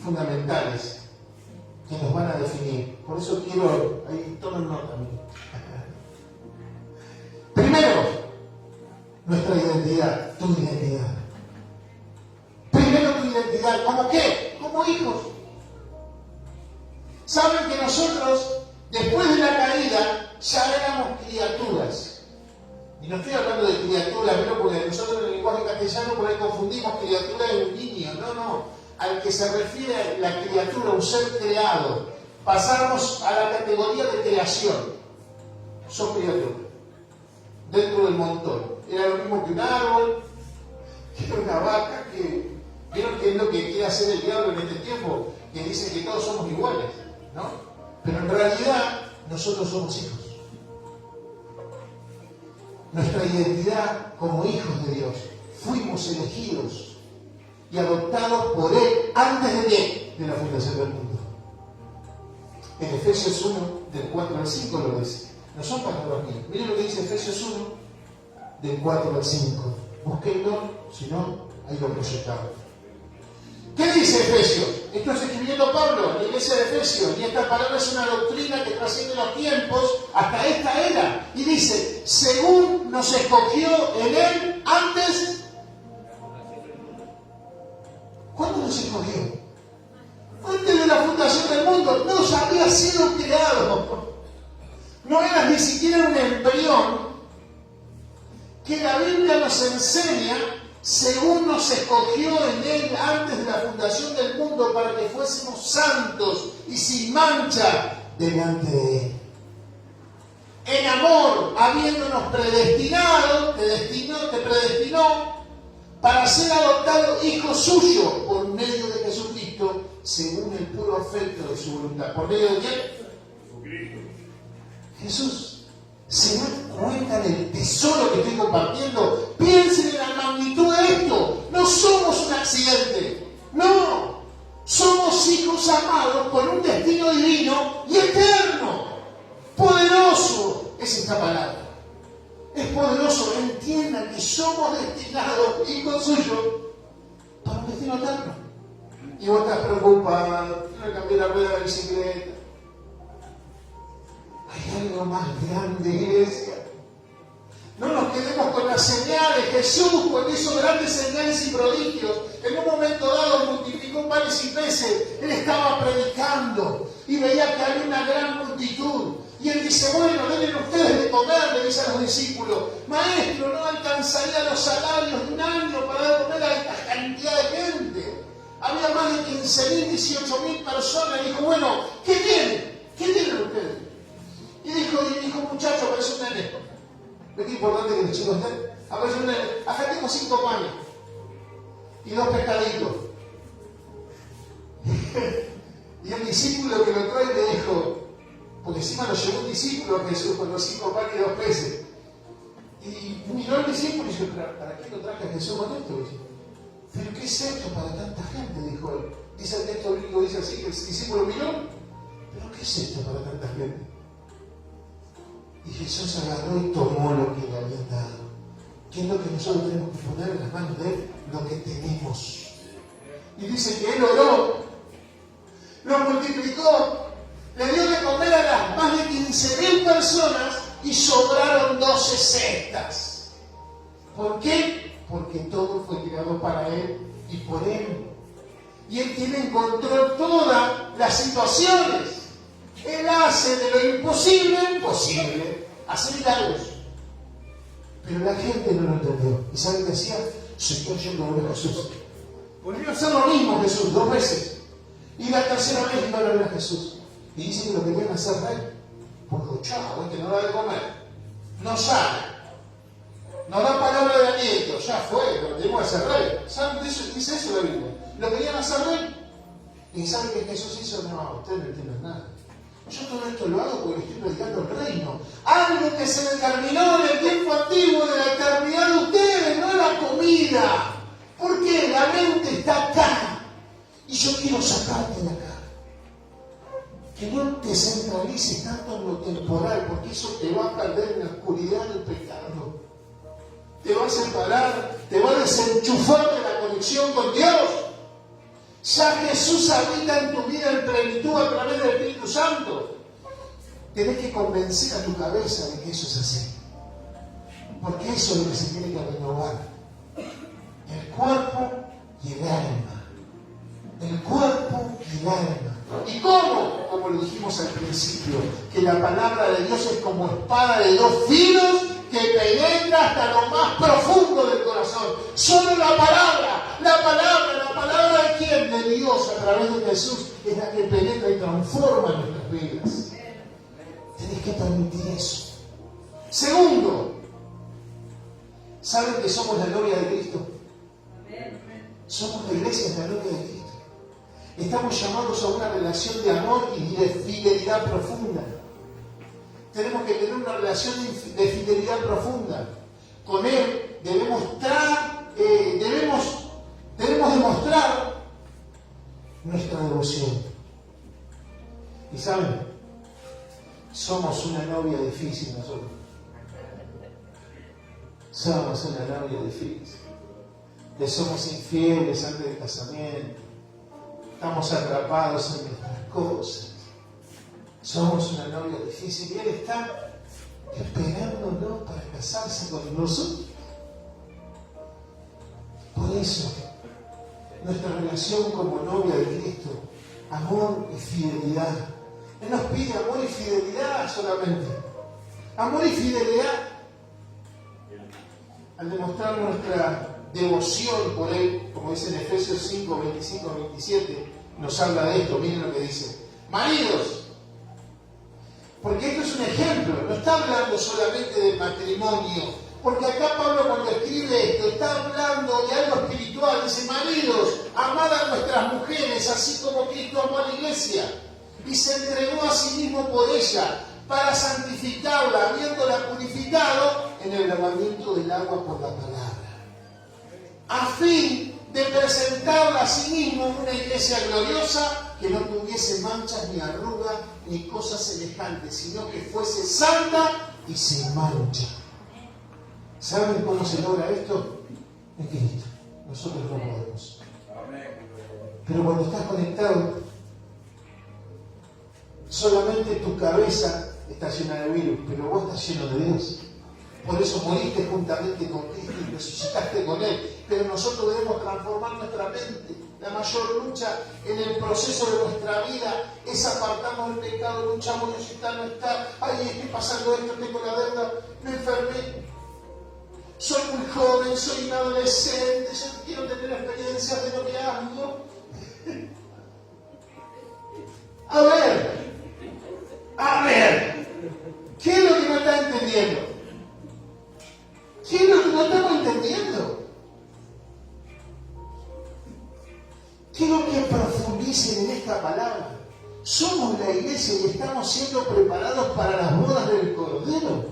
fundamentales que nos van a definir. Por eso quiero, ahí tomen nota. Primero, nuestra identidad, tu identidad. Primero tu identidad, ¿cómo qué? Como hijos. Saben que nosotros, después de la caída, ya éramos criaturas. Y no estoy hablando de criaturas, pero porque nosotros en el lenguaje castellano por ahí confundimos criatura y un niño. No. Al que se refiere la criatura, un ser creado. Pasamos a la categoría de creación. Son criaturas. Dentro del montón. Era lo mismo que un árbol, que una vaca, que... ¿Vieron qué es lo que quiere hacer el diablo en este tiempo? Que dice que todos somos iguales, ¿no? Pero en realidad, nosotros somos hijos. Nuestra identidad como hijos de Dios. Fuimos elegidos y adoptados por Él antes de la fundación del mundo. En Efesios 1, del 4 al 5 lo dice. No son palabras mías. Miren lo que dice Efesios 1, del 4 al 5. Búsquenlo, si no, ahí lo proyectamos. ¿Qué dice Efesios? Esto es escribiendo Pablo, la iglesia de Efesios, y esta palabra es una doctrina que trasciende los tiempos hasta esta era. Y dice, según nos escogió en Él antes. ¿Cuándo nos escogió? Antes de la fundación del mundo. No había sido creado. No eras ni siquiera un embrión. Que la Biblia nos enseña, según nos escogió en Él antes de la fundación del mundo, para que fuésemos santos y sin mancha delante de Él. En amor, habiéndonos predestinado, te predestinó para ser adoptado hijo suyo por medio de Jesucristo, según el puro afecto de su voluntad. ¿Por medio de quién? Jesús. ¿Se dan cuenta del tesoro que estoy compartiendo? Piensen en la magnitud de esto. No somos un accidente. No. Somos hijos amados con un destino divino y eterno. Poderoso es esta palabra. Es poderoso. Entiendan que somos destinados, hijos suyos, para un destino eterno. Y vos estás preocupado. Quiero cambiar la rueda de la bicicleta. Hay algo más grande, iglesia. No nos quedemos con las señales. Jesús, cuando hizo grandes señales y prodigios, en un momento dado multiplicó panes y peces. Él estaba predicando y veía que había una gran multitud. Y él dice, bueno, denle ustedes de comer, le dice a los discípulos. Maestro, no alcanzaría los salarios de un año para dar comer a esta cantidad de gente. Había más de 15.000, 18.000 personas. Y dijo, bueno, ¿qué tienen? ¿Qué tienen ustedes? Y dijo, muchacho, aparece un nene. ¿Ves qué importante que los chicos estén? Aparece un nene. Acá tengo 5 panes y 2 pescaditos. Y el discípulo que lo trae le dijo, porque encima lo llevó un discípulo a Jesús con los 5 panes y 2 peces. Y miró al discípulo y dijo, ¿para qué lo traje a Jesús con esto? ¿Pero qué es esto para tanta gente? Dijo él. Dice el texto bíblico, dice así, que el discípulo miró, ¿pero qué es esto para tanta gente? Y Jesús agarró y tomó lo que le habían dado. ¿Qué es lo que nosotros tenemos que poner en las manos de Él? Lo que tenemos. Y dice que Él oró, lo multiplicó, le dio de comer a las más de 15.000 personas y sobraron 12 cestas. ¿Por qué? Porque todo fue creado para Él y por Él. Y Él tiene en control todas las situaciones. Él hace de lo imposible posible, hace milagros. Pero la gente no lo entendió. ¿Y saben qué hacía? Se está yendo a ver a Jesús. Volvió a hacer lo mismo Jesús 2 veces. Y la tercera vez iba a ver a Jesús. Y dice que lo querían hacer rey. Porque chao, que no da de comer. No sabe. No da palabra de aliento. Ya fue, lo tenemos que hacer rey. ¿Saben? Dice eso la Biblia. Lo querían hacer rey. ¿Y saben qué Jesús hizo? No, ustedes no entienden nada. Yo todo esto lo hago porque estoy predicando el reino. Algo que se determinó en el tiempo antiguo de la eternidad de ustedes, no la comida. Porque la mente está acá. Y yo quiero sacarte de acá. Que no te centralices tanto en lo temporal, porque eso te va a perder en la oscuridad del pecado. Te va a separar, te va a desenchufar de la conexión con Dios. Ya Jesús habita en tu vida en plenitud a través del Espíritu Santo. Tenés que convencer a tu cabeza de que eso es así. Porque eso es lo que se tiene que renovar. El cuerpo y el alma. El cuerpo y el alma. ¿Y cómo? Como lo dijimos al principio, que la palabra de Dios es como espada de dos filos que penetra hasta lo más profundo del corazón. Solo la palabra ¿de quién? De Dios a través de Jesús es la que penetra y transforma nuestras vidas. Tenés que permitir eso. Segundo, ¿saben que somos la novia de Cristo? Somos la iglesia de la novia de Cristo. Estamos llamados a una relación de amor y de fidelidad profunda. Tenemos que tener una relación de fidelidad profunda. Con Él debemos demostrar nuestra devoción. Y saben, somos una novia difícil nosotros. Somos una novia difícil. Le somos infieles antes del casamiento. Estamos atrapados en nuestras cosas. Somos una novia difícil y Él está esperándonos para casarse con nosotros. Por eso, nuestra relación como novia de Cristo, amor y fidelidad. Él nos pide amor y fidelidad solamente. Amor y fidelidad. Al demostrar nuestra devoción por Él, como dice en Efesios 5, 25, 27, nos habla de esto. Miren lo que dice. Maridos, porque esto es un ejemplo, no está hablando solamente del matrimonio, porque acá Pablo cuando escribe esto, está hablando de algo espiritual. Dice, maridos, amad a nuestras mujeres, así como Cristo amó a la iglesia, y se entregó a sí mismo por ella, para santificarla, habiéndola purificado en el lavamiento del agua por la palabra, a fin de presentarla a sí mismo una iglesia gloriosa, que no tuviese manchas ni arrugas ni cosas semejantes, sino que fuese santa y sin mancha. ¿Saben cómo se logra esto? En Cristo. Nosotros no podemos. Pero cuando estás conectado, solamente tu cabeza está llena de virus, pero vos estás lleno de Dios. Por eso moriste juntamente con Cristo y resucitaste con Él. Pero nosotros debemos transformar nuestra mente. La mayor lucha en el proceso de nuestra vida es apartarnos del pecado. Luchamos, Dios está, no está. Ay, estoy pasando esto, tengo la deuda, me enfermé. Soy muy joven, soy un adolescente, yo quiero tener experiencias de noviazgo. A ver, ¿qué es lo que no está entendiendo? ¿Qué es lo que no estamos entendiendo? Quiero que profundicen en esta palabra. Somos la iglesia y estamos siendo preparados para las bodas del Cordero,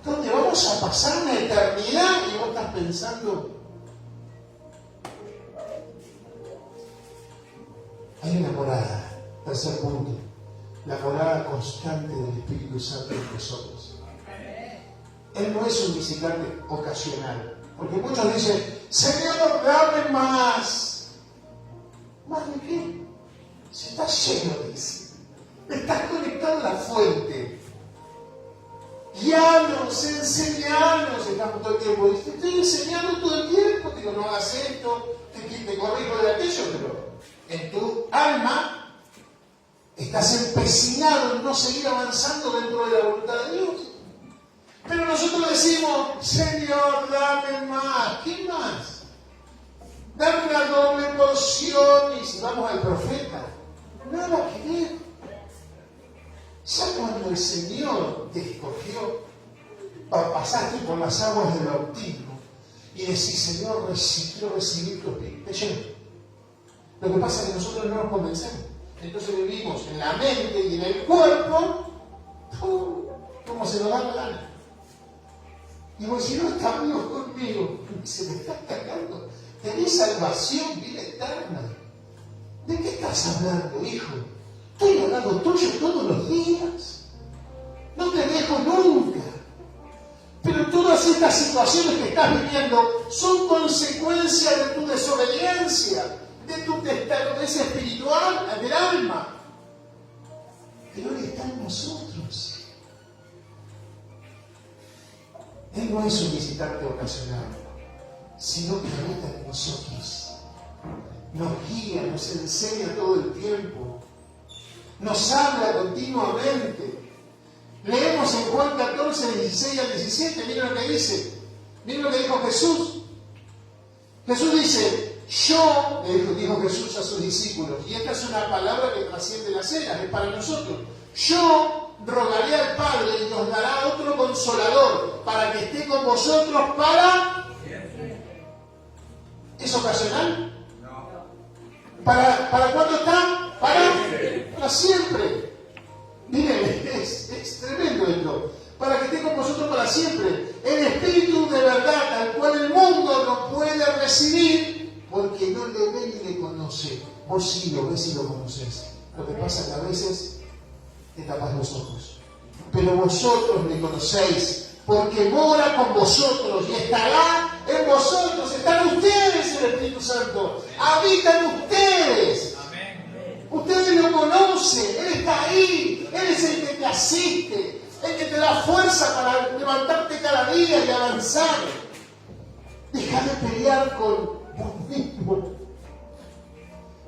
donde vamos a pasar una eternidad y vos estás pensando. Hay una morada, tercer punto, la morada constante del Espíritu Santo en nosotros. Él no es un visitante ocasional, porque muchos dicen, Señor, dame más. ¿Más de qué? Si estás lleno, dice. Estás conectado a la fuente. Guíanos, enseñanos. Estamos todo el tiempo. Te estoy enseñando todo el tiempo. Te digo, no hagas esto, te corrijo de aquello, pero en tu alma estás empecinado en no seguir avanzando dentro de la voluntad de Dios. Pero nosotros decimos, Señor, dame más. ¿Qué más? Dame una doble porción. Y si vamos al profeta, nada que ver. Ya cuando el Señor te escogió, pasaste por las aguas del bautismo y decís, Señor, quiero recibir tu Espíritu. Te lleno. Lo que pasa es que nosotros no nos convencemos. Entonces vivimos en la mente y en el cuerpo como se nos da la gana. Digo, si no está Dios conmigo, se me está cagando. Tenés salvación, vida eterna. ¿De qué estás hablando, hijo? Estoy al lado tuyo todos los días. No te dejo nunca. Pero todas estas situaciones que estás viviendo son consecuencia de tu desobediencia, de tu destarudez espiritual, del alma. Pero Él está en nosotros. Él no es un visitante ocasional, sino que habita en nosotros. Nos guía, nos enseña todo el tiempo. Nos habla continuamente. Leemos en Juan 14, 16 al 17, miren lo que dice. Miren lo que dijo Jesús. Jesús dice, yo, dijo Jesús a sus discípulos, y esta es una palabra que trasciende las eras, es para nosotros. Yo rogaré al Padre y os dará otro consolador para que esté con vosotros para... ¿Es ocasional? No. ¿Para cuándo está? Para siempre. Miren, es tremendo esto. Para que esté con vosotros para siempre. El Espíritu de verdad, al cual el mundo no puede recibir, porque no le ve ni le conoce. Vos sí lo ves y lo conoces. Lo que pasa es que a veces te tapas los ojos. Pero vosotros le conocéis, porque mora con vosotros y estará en vosotros. Están ustedes, el Espíritu Santo. Habitan ustedes. Ustedes lo conocen, Él está ahí, Él es el que te asiste, el que te da fuerza para levantarte cada día y avanzar. Deja de pelear con vos mismo.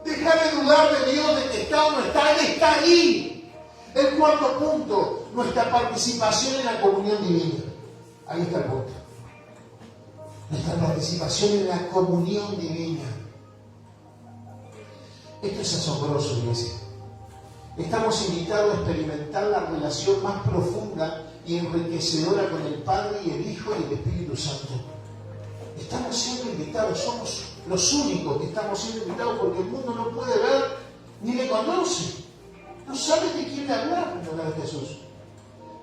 Deja de dudar de Dios, de que está o no está, Él está ahí. El cuarto punto, nuestra participación en la comunión divina. Ahí está el punto. Nuestra participación en la comunión divina. Esto es asombroso, iglesia. Estamos invitados a experimentar la relación más profunda y enriquecedora con el Padre y el Hijo y el Espíritu Santo. Estamos siendo invitados, somos los únicos que estamos siendo invitados porque el mundo no puede ver ni le conoce. No sabe de quién le hablar cuando habla de Jesús.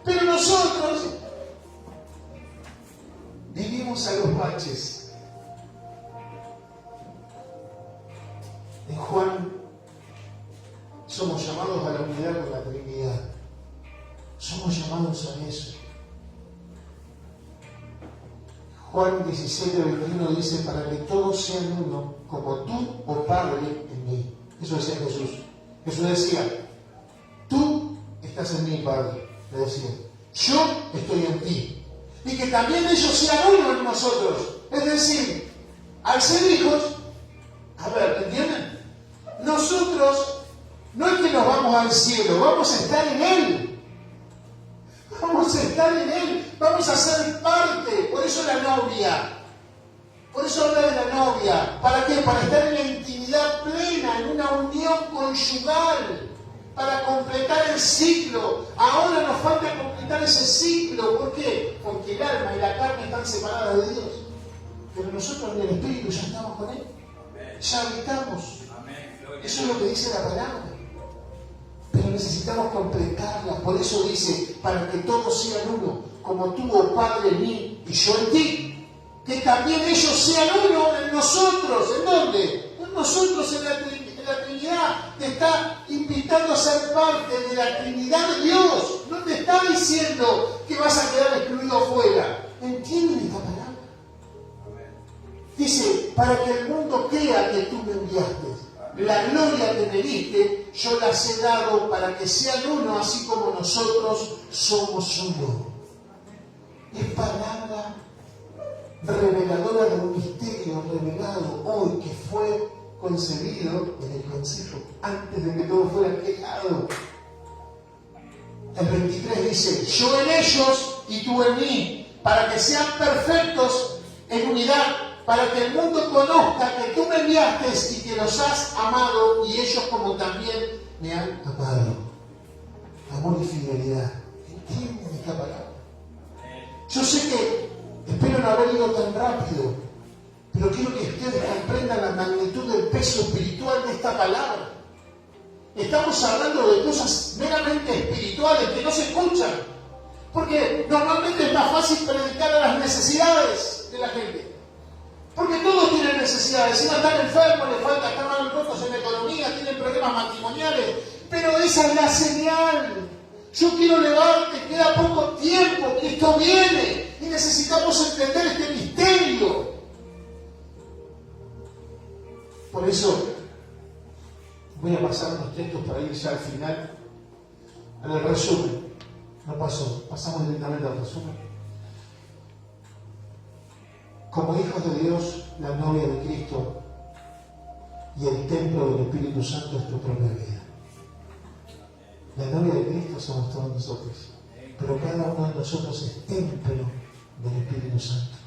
Pero nosotros vivimos a los baches. En Juan somos llamados a la unidad con la Trinidad. Somos llamados a eso. Juan 17, 21 dice, para que todos sean uno, como tú, oh Padre, en mí. Eso decía Jesús. Jesús decía, tú estás en mí, Padre. Le decía, yo estoy en ti. Y que también ellos sean uno en nosotros. Es decir, al ser hijos, a ver, ¿entienden? Nosotros no es que nos vamos al cielo, vamos a estar en Él. Vamos a estar en Él, vamos a ser parte. Por eso la novia. Por eso habla de la novia. ¿Para qué? Para estar en la intimidad plena, en una unión conyugal. Para completar el ciclo. Ahora nos falta completar ese ciclo. ¿Por qué? Porque el alma y la carne están separadas de Dios. Pero nosotros en el Espíritu ya estamos con Él. Ya habitamos. Eso es lo que dice la palabra. Pero necesitamos completarla. Por eso dice, para que todos sean uno, como tú, oh Padre, en mí y yo en ti. Que también ellos sean uno en nosotros. ¿En dónde? En nosotros, en la Trinidad. Te está invitando a ser parte de la Trinidad de Dios. No te está diciendo que vas a quedar excluido afuera. ¿Entienden esta palabra? Dice, para que el mundo crea que tú me enviaste. La gloria que me diste, yo las he dado para que sean uno, así como nosotros somos uno. Es palabra reveladora de un misterio revelado hoy que fue concebido en el consejo, antes de que todo fuera creado. El 23 dice, yo en ellos y tú en mí, para que sean perfectos en unidad, para que el mundo conozca que tú me enviaste y que los has amado, y ellos como también me han amado. Amor y fidelidad. ¿Entienden esta palabra? Yo sé que espero no haber ido tan rápido, pero quiero que ustedes comprendan la magnitud del peso espiritual de esta palabra. Estamos hablando de cosas meramente espirituales que no se escuchan. Porque normalmente es más fácil predicar a las necesidades de la gente. Porque todos tienen necesidades. Si no están enfermos, les falta, están mal rotos en la economía, tienen problemas matrimoniales. Pero esa es la señal. Yo quiero elevarte, queda poco tiempo, Cristo viene. Y necesitamos entender este misterio. Por eso voy a pasar unos textos para ir ya al final, al resumen. No pasó, pasamos directamente al resumen. Como hijos de Dios, la novia de Cristo y el templo del Espíritu Santo es tu propia vida. La novia de Cristo somos todos nosotros, pero cada uno de nosotros es templo del Espíritu Santo.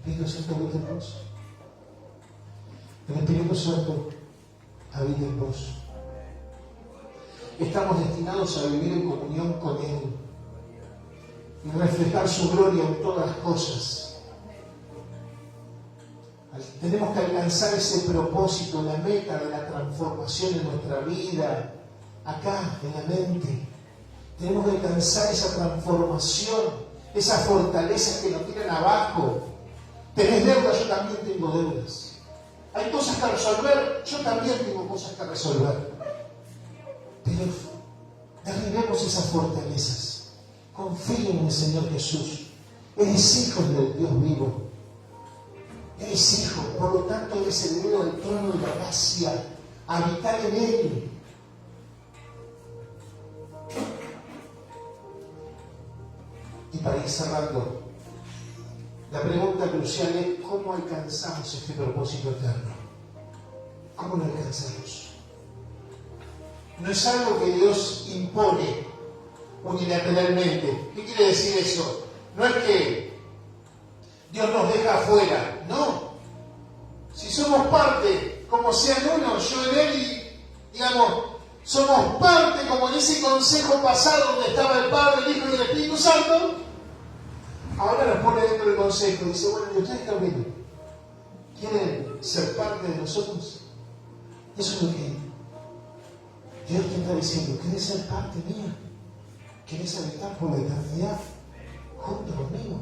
El Espíritu Santo habita en vos. El Espíritu Santo habita en vos. Estamos destinados a vivir en comunión con Él y reflejar su gloria en todas las cosas. Tenemos que alcanzar ese propósito, la meta de la transformación en nuestra vida, acá, en la mente. Tenemos que alcanzar esa transformación, esas fortalezas que nos tiran abajo. ¿Tenés deudas? Yo también tengo deudas. Hay cosas que resolver, yo también tengo cosas que resolver. Pero derribemos esas fortalezas. Confíen en el Señor Jesús. Eres hijo del Dios vivo. Eres hijo, por lo tanto eres heredero del trono de la gracia. Habitar en Él. Y para ir cerrando, la pregunta crucial es: ¿cómo alcanzamos este propósito eterno? ¿Cómo lo alcanzamos? No es algo que Dios impone unilateralmente. ¿Qué quiere decir eso? No es que Dios nos deja afuera, no. Si somos parte, como sean uno, yo en Él, y digamos, somos parte, como en ese consejo pasado donde estaba el Padre, el Hijo y el Espíritu Santo, ahora nos pone dentro del consejo y dice: bueno, ¿y ustedes qué opinan? ¿Quieren ser parte de nosotros? Eso es lo que Dios te está diciendo. ¿Querés ser parte mía? ¿Querés habitar por la eternidad junto conmigo?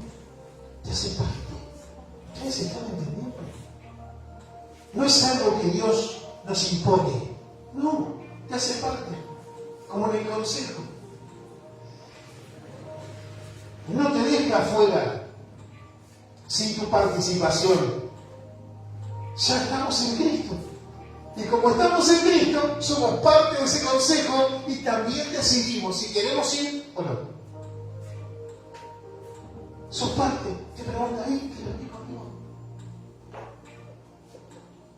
Te hace parte. ¿Ustedes están entendiendo? No es algo que Dios nos impone. No, te hace parte. Como en el consejo. No te deja afuera sin tu participación. Ya estamos en Cristo. Y como estamos en Cristo, somos parte de ese consejo y también decidimos si queremos ir o no. ¿Sos parte? Te pregunta ahí, ¿quieres venir conmigo?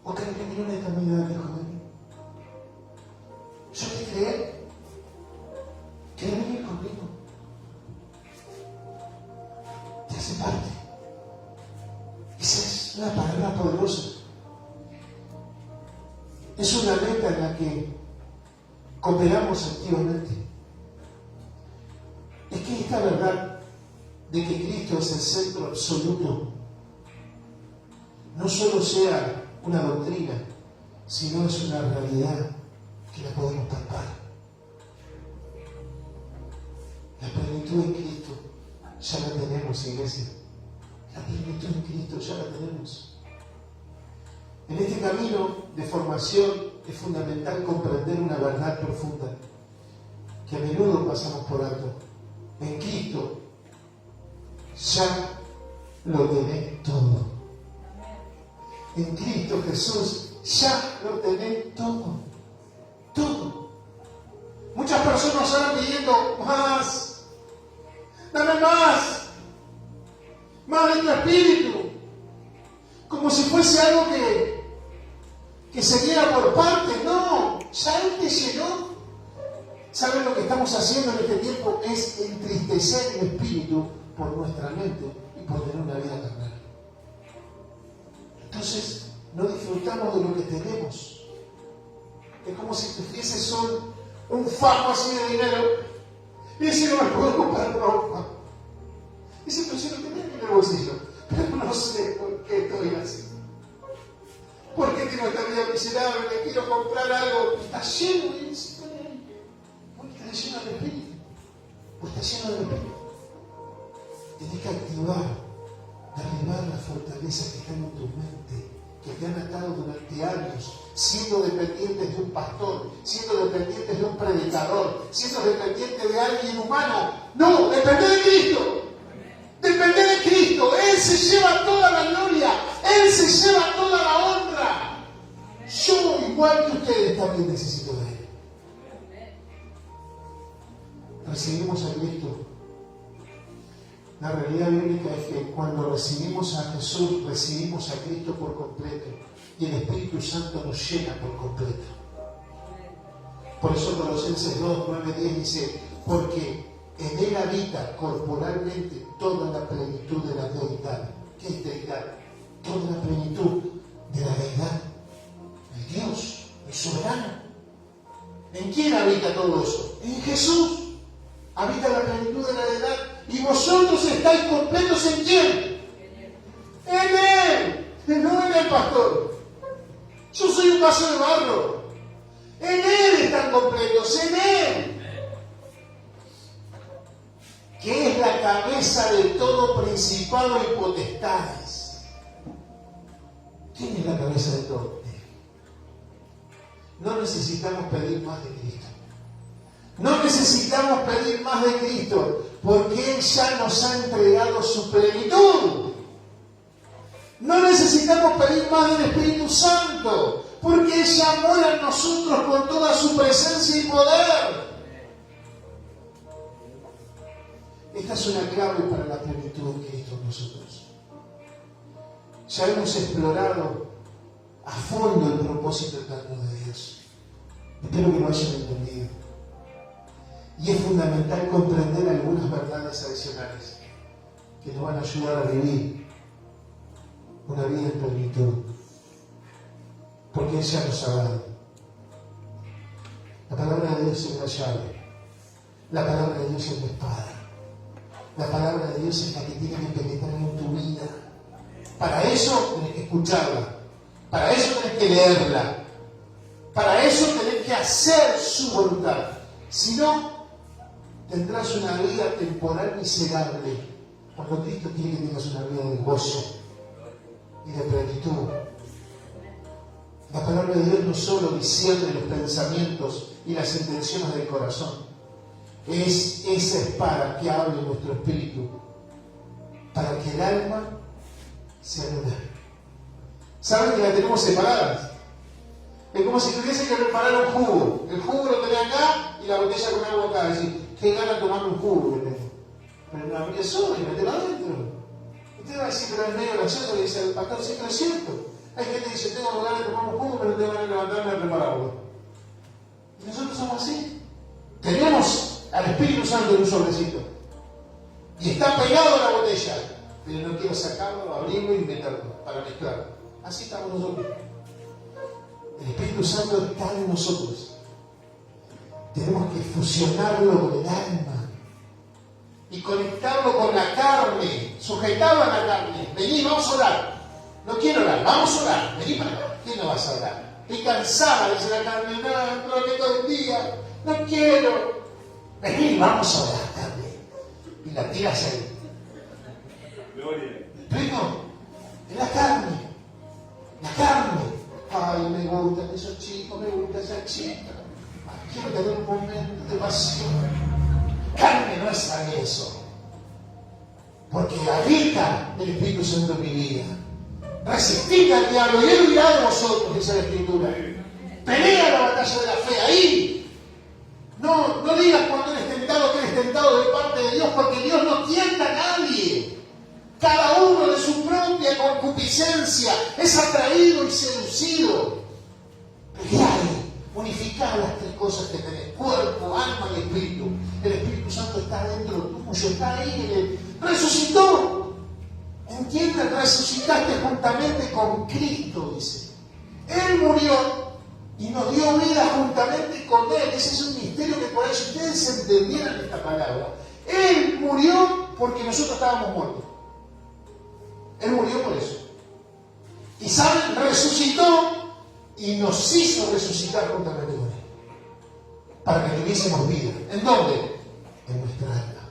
¿O querés venir una eternidad lejos de mí? Yo te creé. ¿Querés venir conmigo? Te hace parte. Esa es una palabra poderosa. Es una meta en la que cooperamos activamente. Es que esta verdad de que Cristo es el centro absoluto no solo sea una doctrina, sino es una realidad que la podemos palpar. La plenitud en Cristo ya la tenemos, iglesia. La plenitud en Cristo ya la tenemos. En este camino de formación es fundamental comprender una verdad profunda que a menudo pasamos por alto. En Cristo ya lo tenés todo. En Cristo Jesús ya lo tenés todo. Todo. Muchas personas están pidiendo más. Dame más. Más de tu espíritu. Como si fuese algo que se diera por parte. No, ya Él te llenó. ¿Saben lo que estamos haciendo en este tiempo? Es entristecer el espíritu por nuestra mente y por tener una vida carnal. Entonces, no disfrutamos de lo que tenemos. Es como si tuvieses un fajo así de dinero y si no me puedo comprar ropa. Dice, pero si no tenés en el bolsillo. Pero no sé por qué estoy así. ¿Por qué tengo esta vida miserable? Quiero comprar algo. Estás lleno de éxito en él. Porque estás lleno del Espíritu. Porque estás lleno del Espíritu. Tienes que derribar las fortalezas que están en tu mente, que te han atado durante años, siendo dependientes de un pastor, siendo dependientes de un predicador, siendo dependientes de alguien humano. No, depende de Cristo. Depende de Cristo. Él se lleva toda la gloria. Él se lleva toda la honra. Yo, igual que ustedes, también necesito de Él. Recibimos a Cristo. La realidad bíblica es que cuando recibimos a Jesús, recibimos a Cristo por completo. Y el Espíritu Santo nos llena por completo. Por eso Colosenses 2, 9, 10 dice, porque en Él habita corporalmente toda la plenitud de la deidad. ¿Qué es deidad? Toda la plenitud de la deidad. El Dios, el soberano. ¿En quién habita todo eso? En Jesús. Habita la plenitud de la deidad. Y vosotros estáis completos ¿en quién? En Él. No en el pastor. Yo soy un vaso de barro. En Él están completos. En Él. Que es la cabeza de todo principado y potestades. ¿Quién es la cabeza de todo? No necesitamos pedir más de Cristo. No necesitamos pedir más de Cristo, porque Él ya nos ha entregado su plenitud. No necesitamos pedir más del Espíritu Santo, porque Él ya mora en nosotros con toda su presencia y poder. Esta es una clave para la plenitud de Cristo en nosotros. Ya hemos explorado a fondo el propósito eterno de Dios. Espero que lo hayan entendido. Y es fundamental comprender algunas verdades adicionales que nos van a ayudar a vivir una vida en plenitud. Porque Él ya nos ha dado. La palabra de Dios es la llave. La palabra de Dios es la espada. La palabra de Dios es la que tiene que penetrar en tu vida. Para eso tenés que escucharla. Para eso tenés que leerla. Para eso tenés que hacer su voluntad. Si no, tendrás una vida temporal miserable. Cuando Cristo quiere que tengas una vida de gozo y de plenitud. La palabra de Dios no solo discierne los pensamientos y las intenciones del corazón. Es esa espada que abre nuestro espíritu para que el alma se anule. ¿Saben que la tenemos separadas? Es como si tuviese que preparar un jugo. El jugo lo tenés acá y la botella con agua acá. Es decir, qué gana tomar un jugo que tengo. Pero no abrí eso y metelo adentro. Usted va a decir, pero es medio gracioso, le dice el pastor, sí, pero es cierto. Hay gente que dice, tengo ganas de tomar un jugo, pero no tengo ganas de levantarme a prepararlo. Y nosotros somos así. Tenemos al Espíritu Santo en un sobrecito. Y está pegado a la botella. Pero no quiero sacarlo, abrirlo y meterlo para mezclarlo. Así estamos nosotros. El Espíritu Santo está en nosotros. Tenemos que fusionarlo con el alma y conectarlo con la carne, sujetarlo a la carne. Vení, vamos a orar. No quiero orar, vamos a orar. Vení para acá. ¿Qué no vas a orar? Estoy cansada, dice la carne. No, lo que todo el día. No quiero. Vení, vamos a orar, carne. Y la tiras ahí. ¿Me explico? Es la carne. La carne. Ay, me gustan esos chicos, me gusta esa chica. Quiero tener un momento de pasión. Carne no es para eso. Porque habita el Espíritu Santo en mi vida. Resistid al diablo y él huirá de vosotros, dice la Escritura. Pelea la batalla de la fe ahí. No digas cuando eres tentado que eres tentado de parte de Dios, porque Dios no tienta a nadie. Cada uno de su propia concupiscencia es atraído y seducido. Pelear, unificar las tres cosas que tenés: cuerpo, alma y espíritu. El Espíritu Santo está dentro tuyo, está ahí. Resucitó. ¿Entiendes? Resucitaste juntamente con Cristo, dice. Él murió y nos dio vida juntamente con Él. Ese es un misterio que por ahí, si ustedes entendieran esta palabra, Él murió porque nosotros estábamos muertos. Él murió por eso. Y Y ¿saben? Resucitó y nos hizo resucitar juntamente con Él. Para que tuviésemos vida. ¿En dónde? En nuestra alma,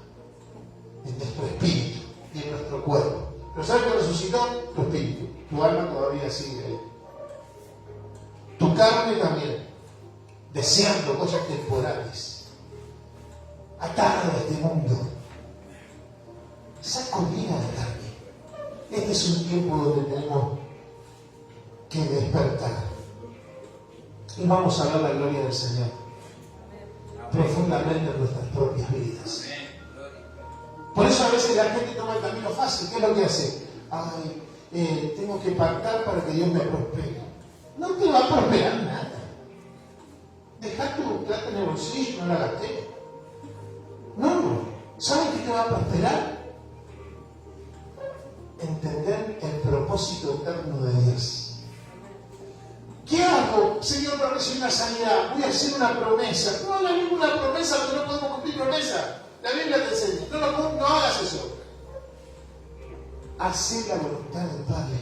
en nuestro espíritu y en nuestro cuerpo. Pero ¿sabes que resucitó? Tu espíritu. Tu alma todavía sigue ahí. Tu carne también, deseando cosas temporales, atado a este mundo. Sacudida la carne. Este es un tiempo donde tenemos que despertar. Y vamos a ver la gloria del Señor profundamente en nuestras propias vidas. Por eso a veces la gente toma el camino fácil. ¿Qué es lo que hace? Ay, tengo que pactar para que Dios me prospere. No te va a prosperar nada. Deja tu plata en el bolsillo, no la gasté. No. ¿Saben qué te va a prosperar? Entender el propósito eterno de Dios. ¿Qué hago? Señor, no recibí una sanidad. Voy a hacer una promesa. No hagas ninguna promesa porque no podemos cumplir promesa. La Biblia te enseña. No hagas eso. Hacé la voluntad del Padre.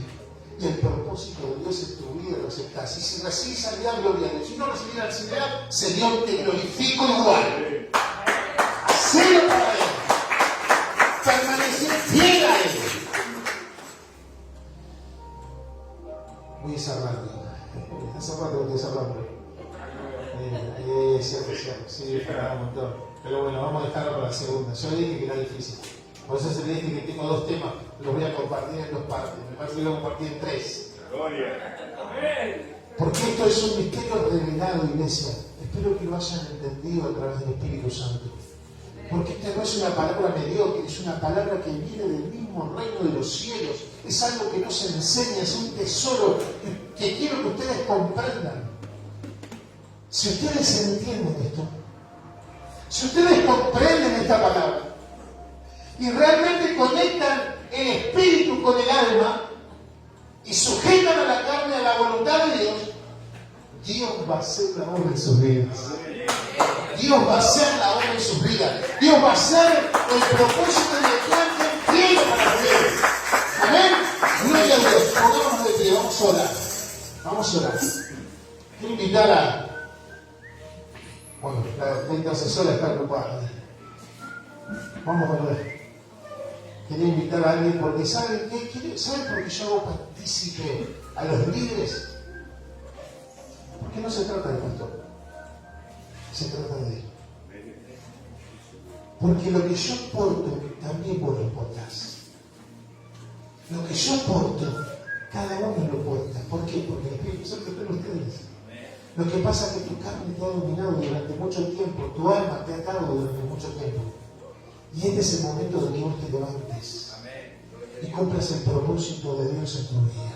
Y el propósito de Dios en tu vida lo aceptás. Y si recibís sanidad, gloria a Dios. Si no recibís la sanidad, Señor, te glorifico igual. Hacelo para Él. Permanecer fiel a Él. Voy cerrando. Hace rato que estoy cerrando. Cierto. Sí, faltaba un montón. Pero bueno, vamos a dejarlo para la segunda. Yo le dije que era difícil. Por eso se le dije que tengo 2 temas. Los voy a compartir en 2 partes. Me parece que lo voy a compartir en 3. Porque esto es un misterio revelado, iglesia. Espero que lo hayan entendido a través del Espíritu Santo. Porque esta no es una palabra mediocre, es una palabra que viene del mismo reino de los cielos. Es algo que no se enseña, es un tesoro que quiero que ustedes comprendan. Si ustedes entienden esto, si ustedes comprenden esta palabra y realmente conectan el espíritu con el alma y sujetan a la carne a la voluntad de Dios, Dios va a hacer la obra en sus vidas. Dios va a hacer la obra en sus vidas. Dios va a hacer el propósito de que tiene para ustedes. Amén. Gloria a Dios. Pongámonos de pie. Vamos a orar. Vamos a orar. Quiero invitar a... Bueno, la intercesora está ocupada. Vamos a ver. Quería invitar a alguien porque ¿saben qué? ¿Saben por qué yo hago partícipe a los líderes? Porque no se trata de pastor. Se trata de Él. Porque lo que yo porto, también vos lo portás. Lo que yo porto, cada uno lo porta. ¿Por qué? Porque el Espíritu Santo está en ustedes. Lo que pasa es que tu carne te ha dominado durante mucho tiempo, tu alma te ha atado durante mucho tiempo. Y este es el momento de que vos te levantes y cumplas el propósito de Dios en tu vida.